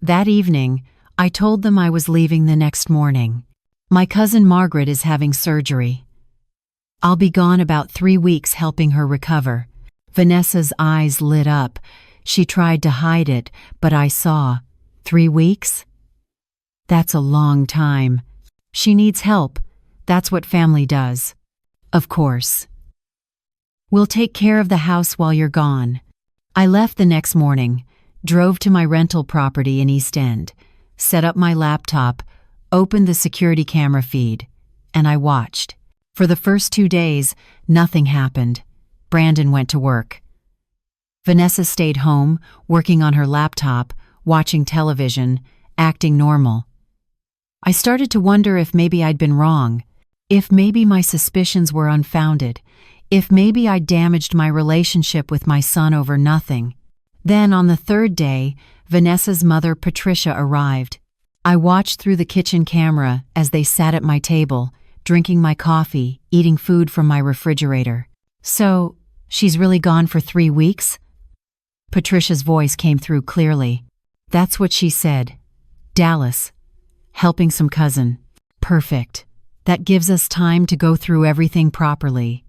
That evening, I told them I was leaving the next morning. My cousin Margaret is having surgery. I'll be gone about 3 weeks helping her recover. Vanessa's eyes lit up. She tried to hide it, but I saw. 3 weeks? That's a long time. She needs help. That's what family does. Of course. We'll take care of the house while you're gone. I left the next morning, drove to my rental property in East End, set up my laptop, opened the security camera feed, and I watched. For the first 2 days, nothing happened. Brandon went to work. Vanessa stayed home, working on her laptop, watching television, acting normal. I started to wonder if maybe I'd been wrong, if maybe my suspicions were unfounded, if maybe I damaged my relationship with my son over nothing. Then, on the third day, Vanessa's mother, Patricia, arrived. I watched through the kitchen camera as they sat at my table, drinking my coffee, eating food from my refrigerator. "So, she's really gone for 3 weeks?" Patricia's voice came through clearly. "That's what she said. Dallas. Helping some cousin." "Perfect. That gives us time to go through everything properly.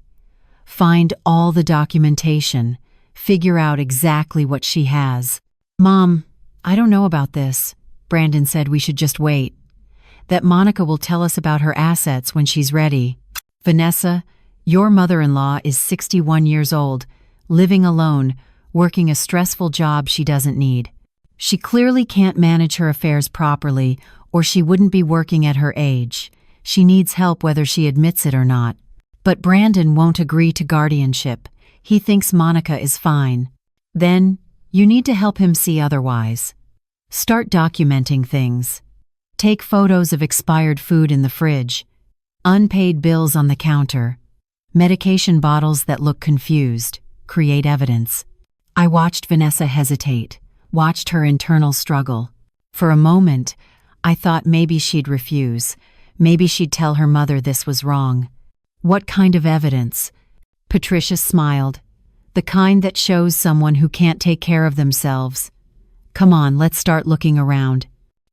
Find all the documentation. Figure out exactly what she has." "Mom, I don't know about this." Brandon said we should just wait. "That Monica will tell us about her assets when she's ready." "Vanessa, your mother-in-law is 61 years old, living alone, working a stressful job she doesn't need. She clearly can't manage her affairs properly, or she wouldn't be working at her age. She needs help whether she admits it or not." But Brandon won't agree to guardianship. He thinks Monica is fine. "Then, you need to help him see otherwise. Start documenting things. Take photos of expired food in the fridge, unpaid bills on the counter, medication bottles that look confused. Create evidence." I watched Vanessa hesitate, watched her internal struggle. For a moment, I thought maybe she'd refuse. Maybe she'd tell her mother this was wrong. "What kind of evidence?" Patricia smiled. "The kind that shows someone who can't take care of themselves. Come on, let's start looking around."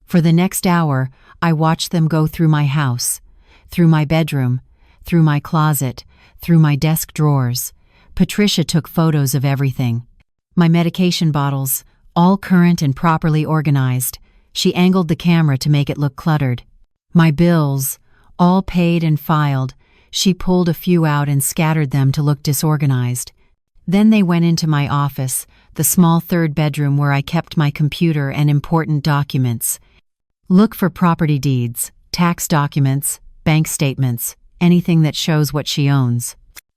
For the next hour, I watched them go through my house, through my bedroom, through my closet, through my desk drawers. Patricia took photos of everything. My medication bottles, all current and properly organized. She angled the camera to make it look cluttered. My bills, all paid and filed. She pulled a few out and scattered them to look disorganized. Then they went into my office, the small third bedroom where I kept my computer and important documents. "Look for property deeds, tax documents, bank statements, anything that shows what she owns."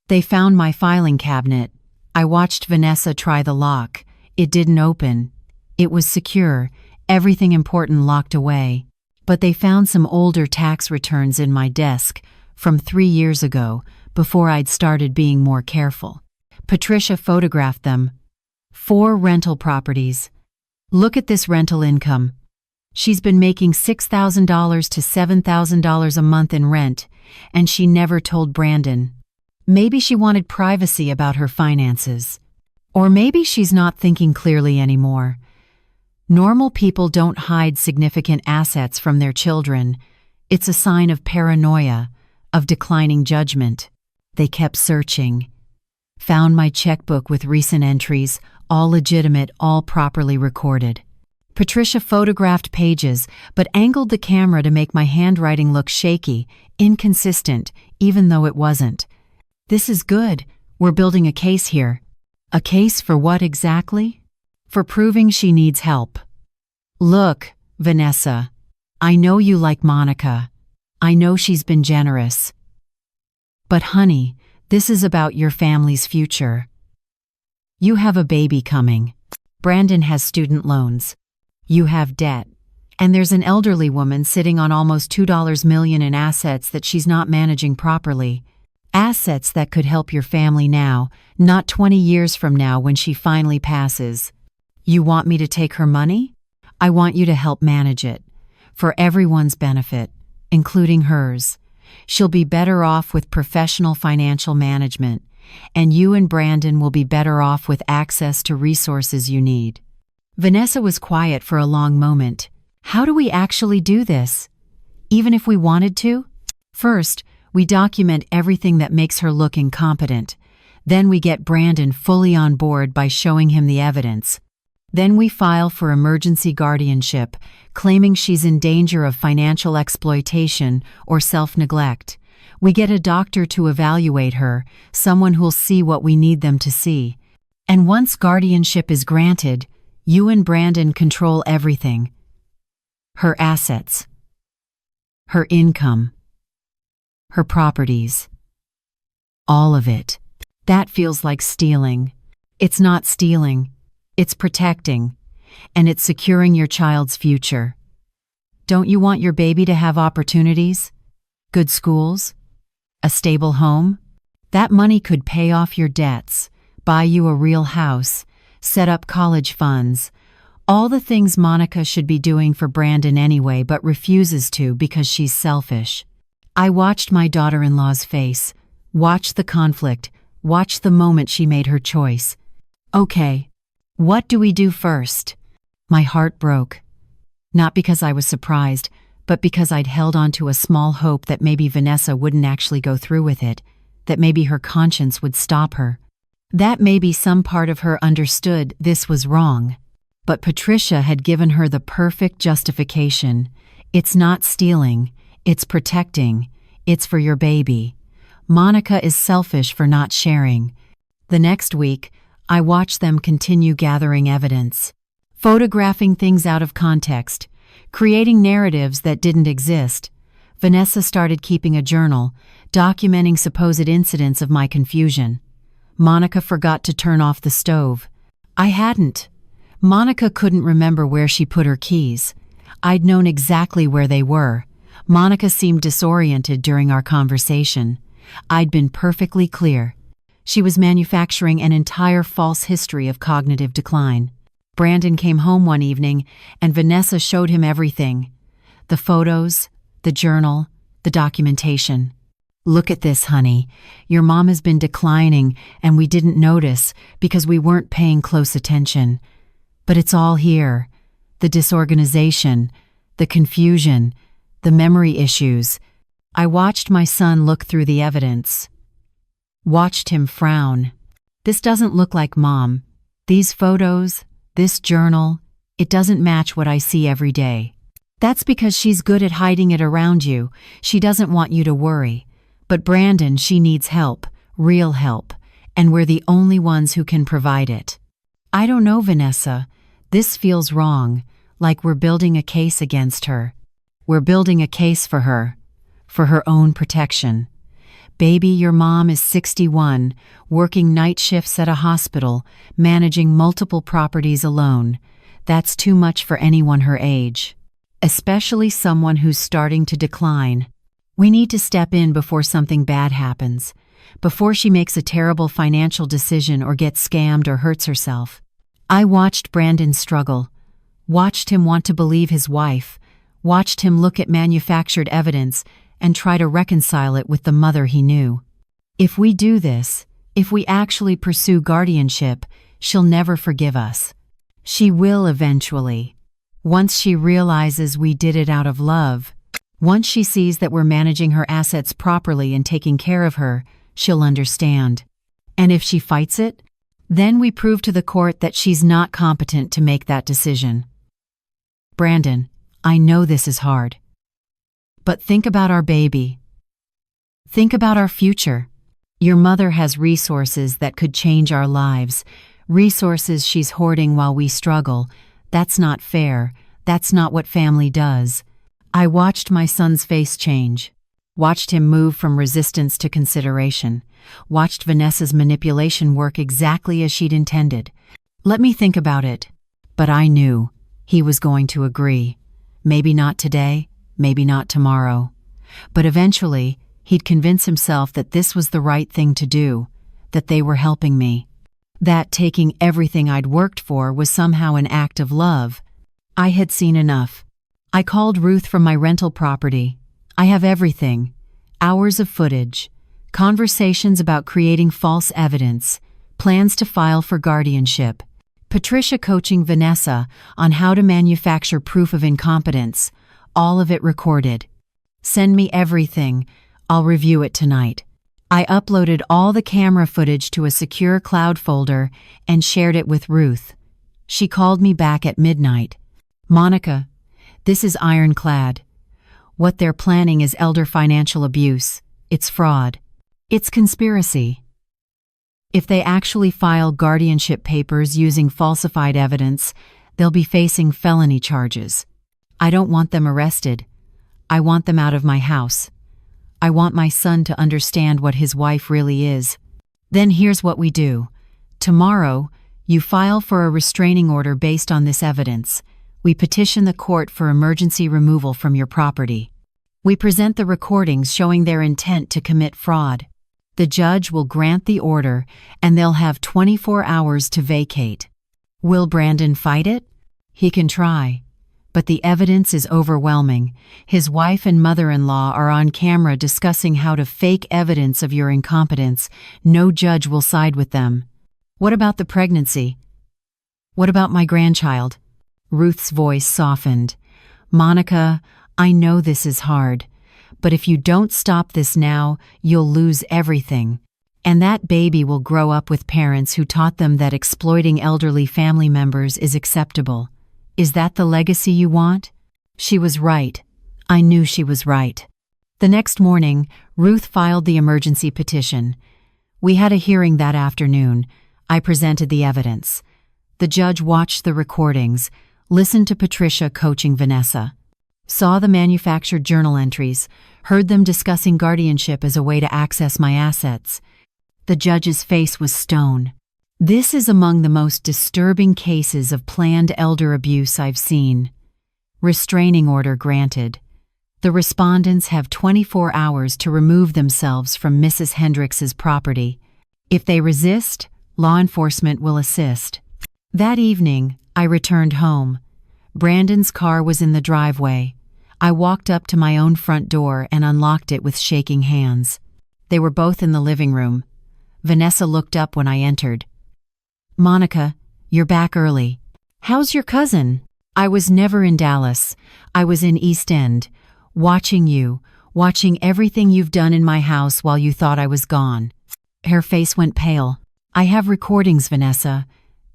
They found my filing cabinet. I watched Vanessa try the lock. It didn't open. It was secure, everything important locked away. But they found some older tax returns in my desk from 3 years ago, before I'd started being more careful. Patricia photographed them. 4 rental properties. "Look at this rental income. She's been making $6,000 to $7,000 a month in rent, and she never told Brandon. Maybe she wanted privacy about her finances. Or maybe she's not thinking clearly anymore. Normal people don't hide significant assets from their children. It's a sign of paranoia, of declining judgment." They kept searching. Found my checkbook with recent entries, all legitimate, all properly recorded. Patricia photographed pages, but angled the camera to make my handwriting look shaky, inconsistent, even though it wasn't. "This is good. We're building a case here." "A case for what exactly?" "For proving she needs help." "Look, Vanessa, I know you like Monica. I know she's been generous. But honey, this is about your family's future. You have a baby coming. Brandon has student loans. You have debt. And there's an elderly woman sitting on almost $2 million in assets that she's not managing properly. Assets that could help your family now, not 20 years from now when she finally passes. You want me to take her money? I want you to help manage it. For everyone's benefit, including hers. She'll be better off with professional financial management, and you and Brandon will be better off with access to resources you need." Vanessa was quiet for a long moment. "How do we actually do this? Even if we wanted to?" "First, we document everything that makes her look incompetent. Then we get Brandon fully on board by showing him the evidence. Then we file for emergency guardianship, claiming she's in danger of financial exploitation or self-neglect. We get a doctor to evaluate her, someone who'll see what we need them to see. And once guardianship is granted, you and Brandon control everything. Her assets, her income, her properties, all of it. That feels like stealing. It's not stealing. It's protecting. And it's securing your child's future. Don't you want your baby to have opportunities? Good schools? A stable home? That money could pay off your debts, buy you a real house, set up college funds. All the things Monica should be doing for Brandon anyway, but refuses to because she's selfish. I watched my daughter-in-law's face, watched the conflict, watched the moment she made her choice. Okay, what do we do first? My heart broke. Not because I was surprised, but because I'd held on to a small hope that maybe Vanessa wouldn't actually go through with it, that maybe her conscience would stop her. That maybe some part of her understood this was wrong. But Patricia had given her the perfect justification. It's not stealing, it's protecting, it's for your baby. Monica is selfish for not sharing. The next week, I watched them continue gathering evidence, photographing things out of context, creating narratives that didn't exist. Vanessa started keeping a journal, documenting supposed incidents of my confusion. Monica forgot to turn off the stove. I hadn't. Monica couldn't remember where she put her keys. I'd known exactly where they were. Monica seemed disoriented during our conversation. I'd been perfectly clear. She was manufacturing an entire false history of cognitive decline. Brandon came home one evening, and Vanessa showed him everything. The photos, the journal, the documentation. Look at this, honey. Your mom has been declining, and we didn't notice because we weren't paying close attention. But it's all here. The disorganization, the confusion, the memory issues. I watched my son look through the evidence. Watched him frown. This doesn't look like Mom. These photos, this journal, it doesn't match what I see every day. That's because she's good at hiding it around you. She doesn't want you to worry. But Brandon, she needs help, real help, and we're the only ones who can provide it. I don't know, Vanessa. This feels wrong, like we're building a case against her. We're building a case for her own protection. Baby, your mom is 61, working night shifts at a hospital, managing multiple properties alone. That's too much for anyone her age, especially someone who's starting to decline. We need to step in before something bad happens, before she makes a terrible financial decision or gets scammed or hurts herself. I watched Brandon struggle, watched him want to believe his wife, watched him look at manufactured evidence and try to reconcile it with the mother he knew. If we do this, if we actually pursue guardianship, she'll never forgive us. She will eventually. Once she realizes we did it out of love, once she sees that we're managing her assets properly and taking care of her, she'll understand. And if she fights it, then we prove to the court that she's not competent to make that decision. Brandon, I know this is hard. But think about our baby. Think about our future. Your mother has resources that could change our lives, resources she's hoarding while we struggle. That's not fair. That's not what family does. I watched my son's face change, watched him move from resistance to consideration, watched Vanessa's manipulation work exactly as she'd intended. Let me think about it. But I knew he was going to agree. Maybe not today, maybe not tomorrow. But eventually, he'd convince himself that this was the right thing to do, that they were helping me, that taking everything I'd worked for was somehow an act of love. I had seen enough. I called Ruth from my rental property. I have everything. Hours of footage, conversations about creating false evidence, plans to file for guardianship, Patricia coaching Vanessa on how to manufacture proof of incompetence, all of it recorded. Send me everything. I'll review it tonight. I uploaded all the camera footage to a secure cloud folder and shared it with Ruth. She called me back at midnight. Monica, this is ironclad. What they're planning is elder financial abuse. It's fraud. It's conspiracy. If they actually file guardianship papers using falsified evidence, they'll be facing felony charges. I don't want them arrested. I want them out of my house. I want my son to understand what his wife really is. Then here's what we do. Tomorrow, you file for a restraining order based on this evidence. We petition the court for emergency removal from your property. We present the recordings showing their intent to commit fraud. The judge will grant the order, and they'll have 24 hours to vacate. Will Brandon fight it? He can try. But the evidence is overwhelming. His wife and mother-in-law are on camera discussing how to fake evidence of your incompetence. No judge will side with them. What about the pregnancy? What about my grandchild? Ruth's voice softened. Monica, I know this is hard, but if you don't stop this now, you'll lose everything. And that baby will grow up with parents who taught them that exploiting elderly family members is acceptable. Is that the legacy you want? She was right. I knew she was right. The next morning, Ruth filed the emergency petition. We had a hearing that afternoon. I presented the evidence. The judge watched the recordings, listened to Patricia coaching Vanessa, saw the manufactured journal entries, heard them discussing guardianship as a way to access my assets. The judge's face was stone. This is among the most disturbing cases of planned elder abuse I've seen. Restraining order granted. The respondents have 24 hours to remove themselves from Mrs. Hendricks's property. If they resist, law enforcement will assist. That evening, I returned home. Brandon's car was in the driveway. I walked up to my own front door and unlocked it with shaking hands. They were both in the living room. Vanessa looked up when I entered. Monica, you're back early. How's your cousin? I was never in Dallas. I was in East End, watching you, watching everything you've done in my house while you thought I was gone. Her face went pale. I have recordings, Vanessa.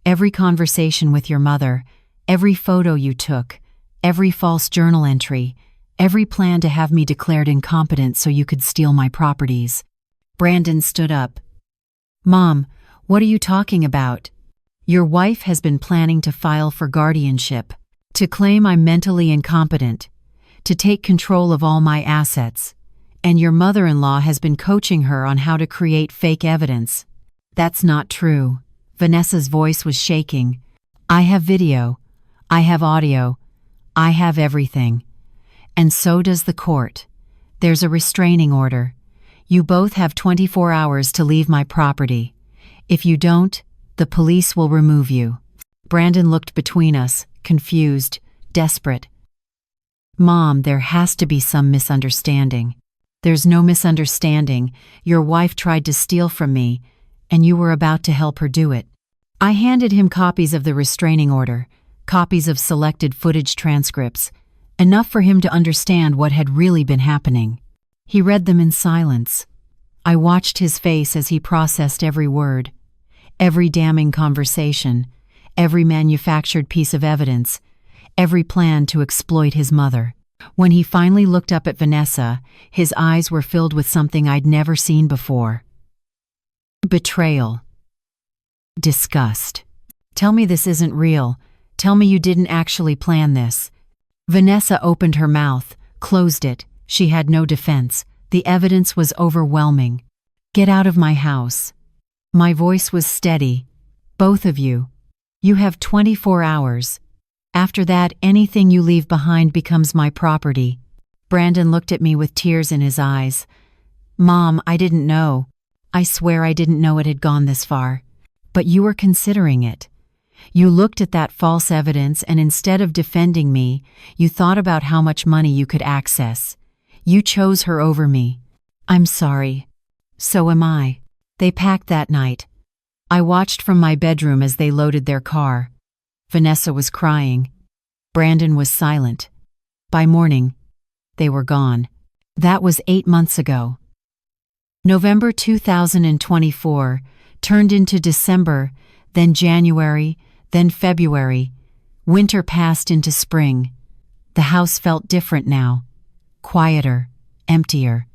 Every conversation with your mother, every photo you took, every false journal entry, every plan to have me declared incompetent so you could steal my properties. Brandon stood up. Mom, what are you talking about? Your wife has been planning to file for guardianship, to claim I'm mentally incompetent, to take control of all my assets, and your mother-in-law has been coaching her on how to create fake evidence. That's not true. Vanessa's voice was shaking. I have video. I have audio. I have everything. And so does the court. There's a restraining order. You both have 24 hours to leave my property. If you don't, the police will remove you. Brandon looked between us, confused, desperate. Mom, there has to be some misunderstanding. There's no misunderstanding. Your wife tried to steal from me, and you were about to help her do it. I handed him copies of the restraining order, copies of selected footage transcripts, enough for him to understand what had really been happening. He read them in silence. I watched his face as he processed every word, every damning conversation, every manufactured piece of evidence, every plan to exploit his mother. When he finally looked up at Vanessa, his eyes were filled with something I'd never seen before. Betrayal. Disgust. Tell me this isn't real. Tell me you didn't actually plan this. Vanessa opened her mouth, closed it. She had no defense. The evidence was overwhelming. Get out of my house. My voice was steady. Both of you. You have 24 hours. After that, anything you leave behind becomes my property. Brandon looked at me with tears in his eyes. Mom, I didn't know. I swear I didn't know it had gone this far. But you were considering it. You looked at that false evidence and instead of defending me, you thought about how much money you could access. You chose her over me. I'm sorry. So am I. They packed that night. I watched from my bedroom as they loaded their car. Vanessa was crying. Brandon was silent. By morning, they were gone. That was 8 months ago. November 2024 turned into December, then January, then February. Winter passed into spring. The house felt different now. Quieter, emptier,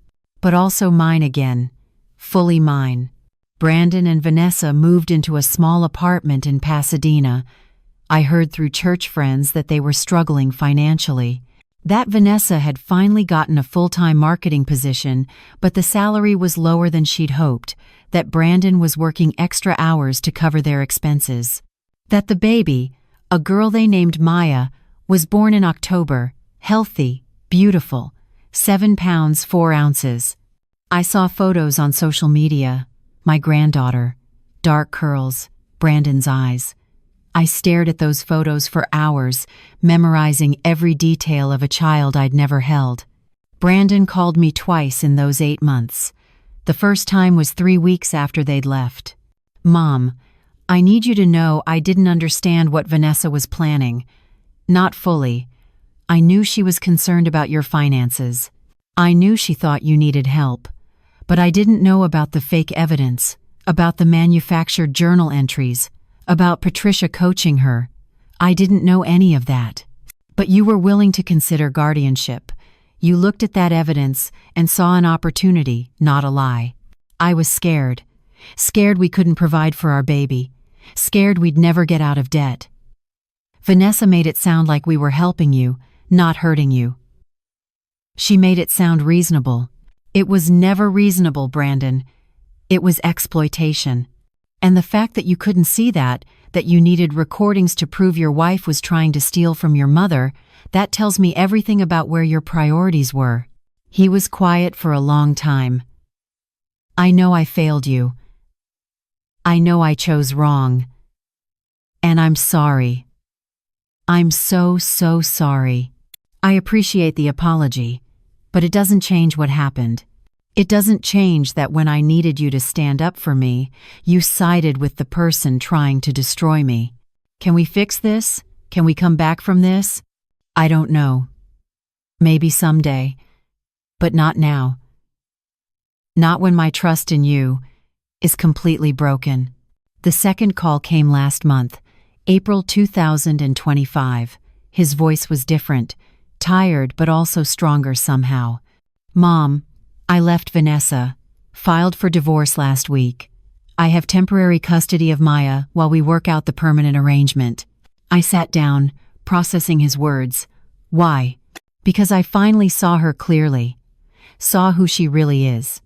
but also mine again, fully mine. Brandon and Vanessa moved into a small apartment in Pasadena. I heard through church friends that they were struggling financially. That Vanessa had finally gotten a full-time marketing position, but the salary was lower than she'd hoped, that Brandon was working extra hours to cover their expenses. That the baby, a girl they named Maya, was born in October, healthy, beautiful, 7 pounds 4 ounces. I saw photos on social media, my granddaughter, dark curls, Brandon's eyes. I stared at those photos for hours, memorizing every detail of a child I'd never held. Brandon called me twice in those 8 months. The first time was 3 weeks after they'd left. "Mom, I need you to know I didn't understand what Vanessa was planning. Not fully. I knew she was concerned about your finances. I knew she thought you needed help. But I didn't know about the fake evidence, about the manufactured journal entries, about Patricia coaching her. I didn't know any of that. But you were willing to consider guardianship. You looked at that evidence and saw an opportunity, not a lie. I was scared. Scared we couldn't provide for our baby. Scared we'd never get out of debt. Vanessa made it sound like we were helping you, not hurting you. She made it sound reasonable. It was never reasonable, Brandon. It was exploitation. And the fact that you couldn't see that you needed recordings to prove your wife was trying to steal from your mother, that tells me everything about where your priorities were." He was quiet for a long time. "I know I failed you. I know I chose wrong. And I'm sorry. I'm so sorry. I appreciate the apology, but it doesn't change what happened. It doesn't change that when I needed you to stand up for me, you sided with the person trying to destroy me. Can we fix this? Can we come back from this? I don't know. Maybe someday. But not now. Not when my trust in you is completely broken." The second call came last month, April 2025. His voice was different, tired but also stronger somehow. "Mom, I left Vanessa, filed for divorce last week. I have temporary custody of Maya while we work out the permanent arrangement." I sat down, processing his words. Why? Because I finally saw her clearly. Saw who she really is.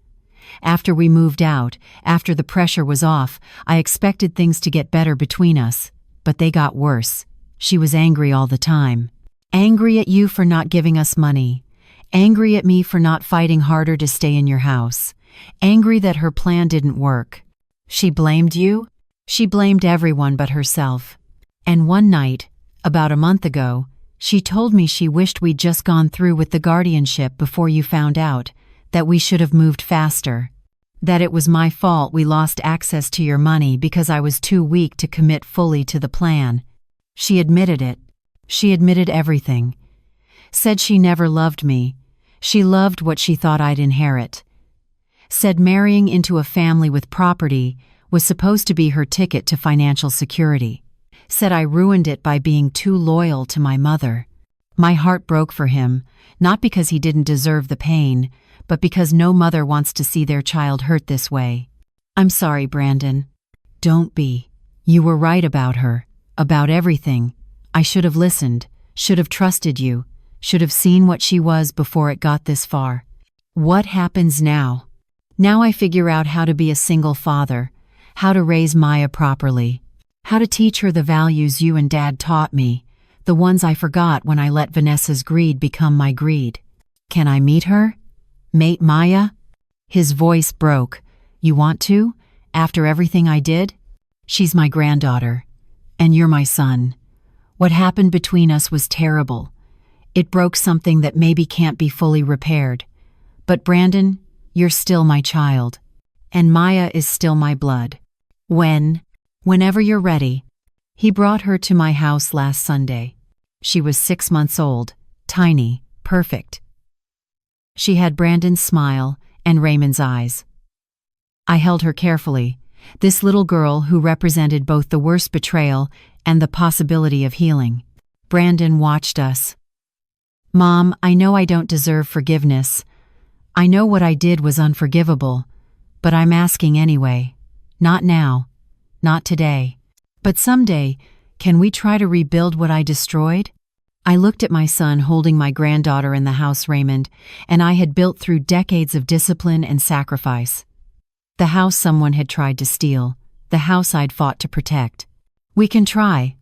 After we moved out, after the pressure was off, I expected things to get better between us, but they got worse. She was angry all the time. Angry at you for not giving us money. Angry at me for not fighting harder to stay in your house. Angry that her plan didn't work. She blamed you? She blamed everyone but herself. And one night, about a month ago, she told me she wished we'd just gone through with the guardianship before you found out, that we should have moved faster. That it was my fault we lost access to your money because I was too weak to commit fully to the plan. She admitted it. She admitted everything. Said she never loved me. She loved what she thought I'd inherit. Said marrying into a family with property was supposed to be her ticket to financial security. Said I ruined it by being too loyal to my mother. My heart broke for him, not because he didn't deserve the pain, but because no mother wants to see their child hurt this way. I'm sorry, Brandon. Don't be. You were right about her, about everything. I should have listened, should have trusted you, should have seen what she was before it got this far. What happens now? Now I figure out how to be a single father, how to raise Maya properly, how to teach her the values you and Dad taught me, the ones I forgot when I let Vanessa's greed become my greed. Can I meet her? Mate Maya? His voice broke. You want to? After everything I did? She's my granddaughter. And you're my son. What happened between us was terrible. It broke something that maybe can't be fully repaired. But Brandon, you're still my child. And Maya is still my blood. Whenever you're ready. He brought her to my house last Sunday. She was 6 months old, tiny, perfect. She had Brandon's smile and Raymond's eyes. I held her carefully, this little girl who represented both the worst betrayal and the possibility of healing. Brandon watched us. Mom, I know I don't deserve forgiveness. I know what I did was unforgivable, but I'm asking anyway. Not now, not today. But someday, can we try to rebuild what I destroyed? I looked at my son holding my granddaughter in the house Raymond, and I had built through decades of discipline and sacrifice. The house someone had tried to steal, the house I'd fought to protect. We can try,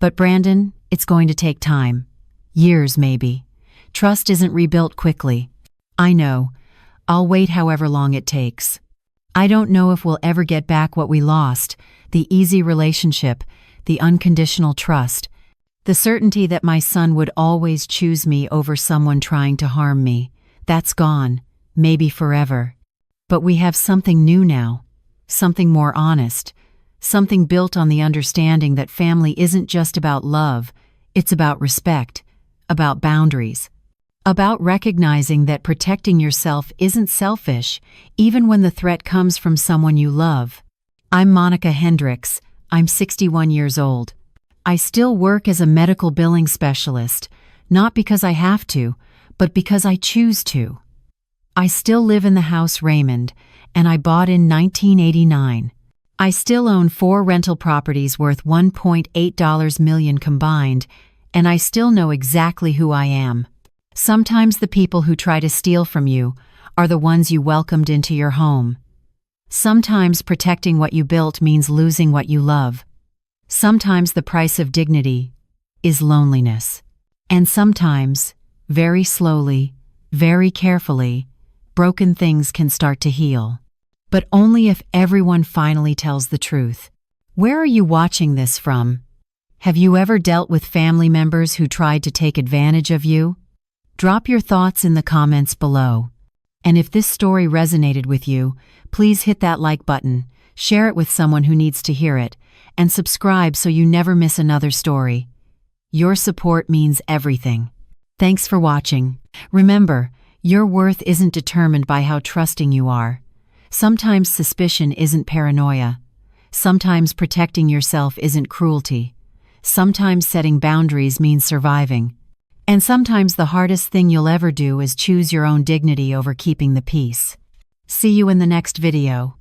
but Brandon, it's going to take time. Years, maybe. Trust isn't rebuilt quickly. I know. I'll wait however long it takes. I don't know if we'll ever get back what we lost, the easy relationship, the unconditional trust, the certainty that my son would always choose me over someone trying to harm me. That's gone, maybe forever. But we have something new now, something more honest, something built on the understanding that family isn't just about love, it's about respect, about boundaries, about recognizing that protecting yourself isn't selfish, even when the threat comes from someone you love. I'm Monica Hendricks. I'm 61 years old. I still work as a medical billing specialist, not because I have to, but because I choose to. I still live in the house Raymond, and I bought in 1989. I still own 4 rental properties worth $1.8 million combined, and I still know exactly who I am. Sometimes the people who try to steal from you are the ones you welcomed into your home. Sometimes protecting what you built means losing what you love. Sometimes the price of dignity is loneliness. And sometimes, very slowly, very carefully, broken things can start to heal. But only if everyone finally tells the truth. Where are you watching this from? Have you ever dealt with family members who tried to take advantage of you? Drop your thoughts in the comments below. And if this story resonated with you, please hit that like button, share it with someone who needs to hear it, and subscribe so you never miss another story. Your support means everything. Thanks for watching. Remember, your worth isn't determined by how trusting you are. Sometimes suspicion isn't paranoia. Sometimes protecting yourself isn't cruelty. Sometimes setting boundaries means surviving. And sometimes the hardest thing you'll ever do is choose your own dignity over keeping the peace. See you in the next video.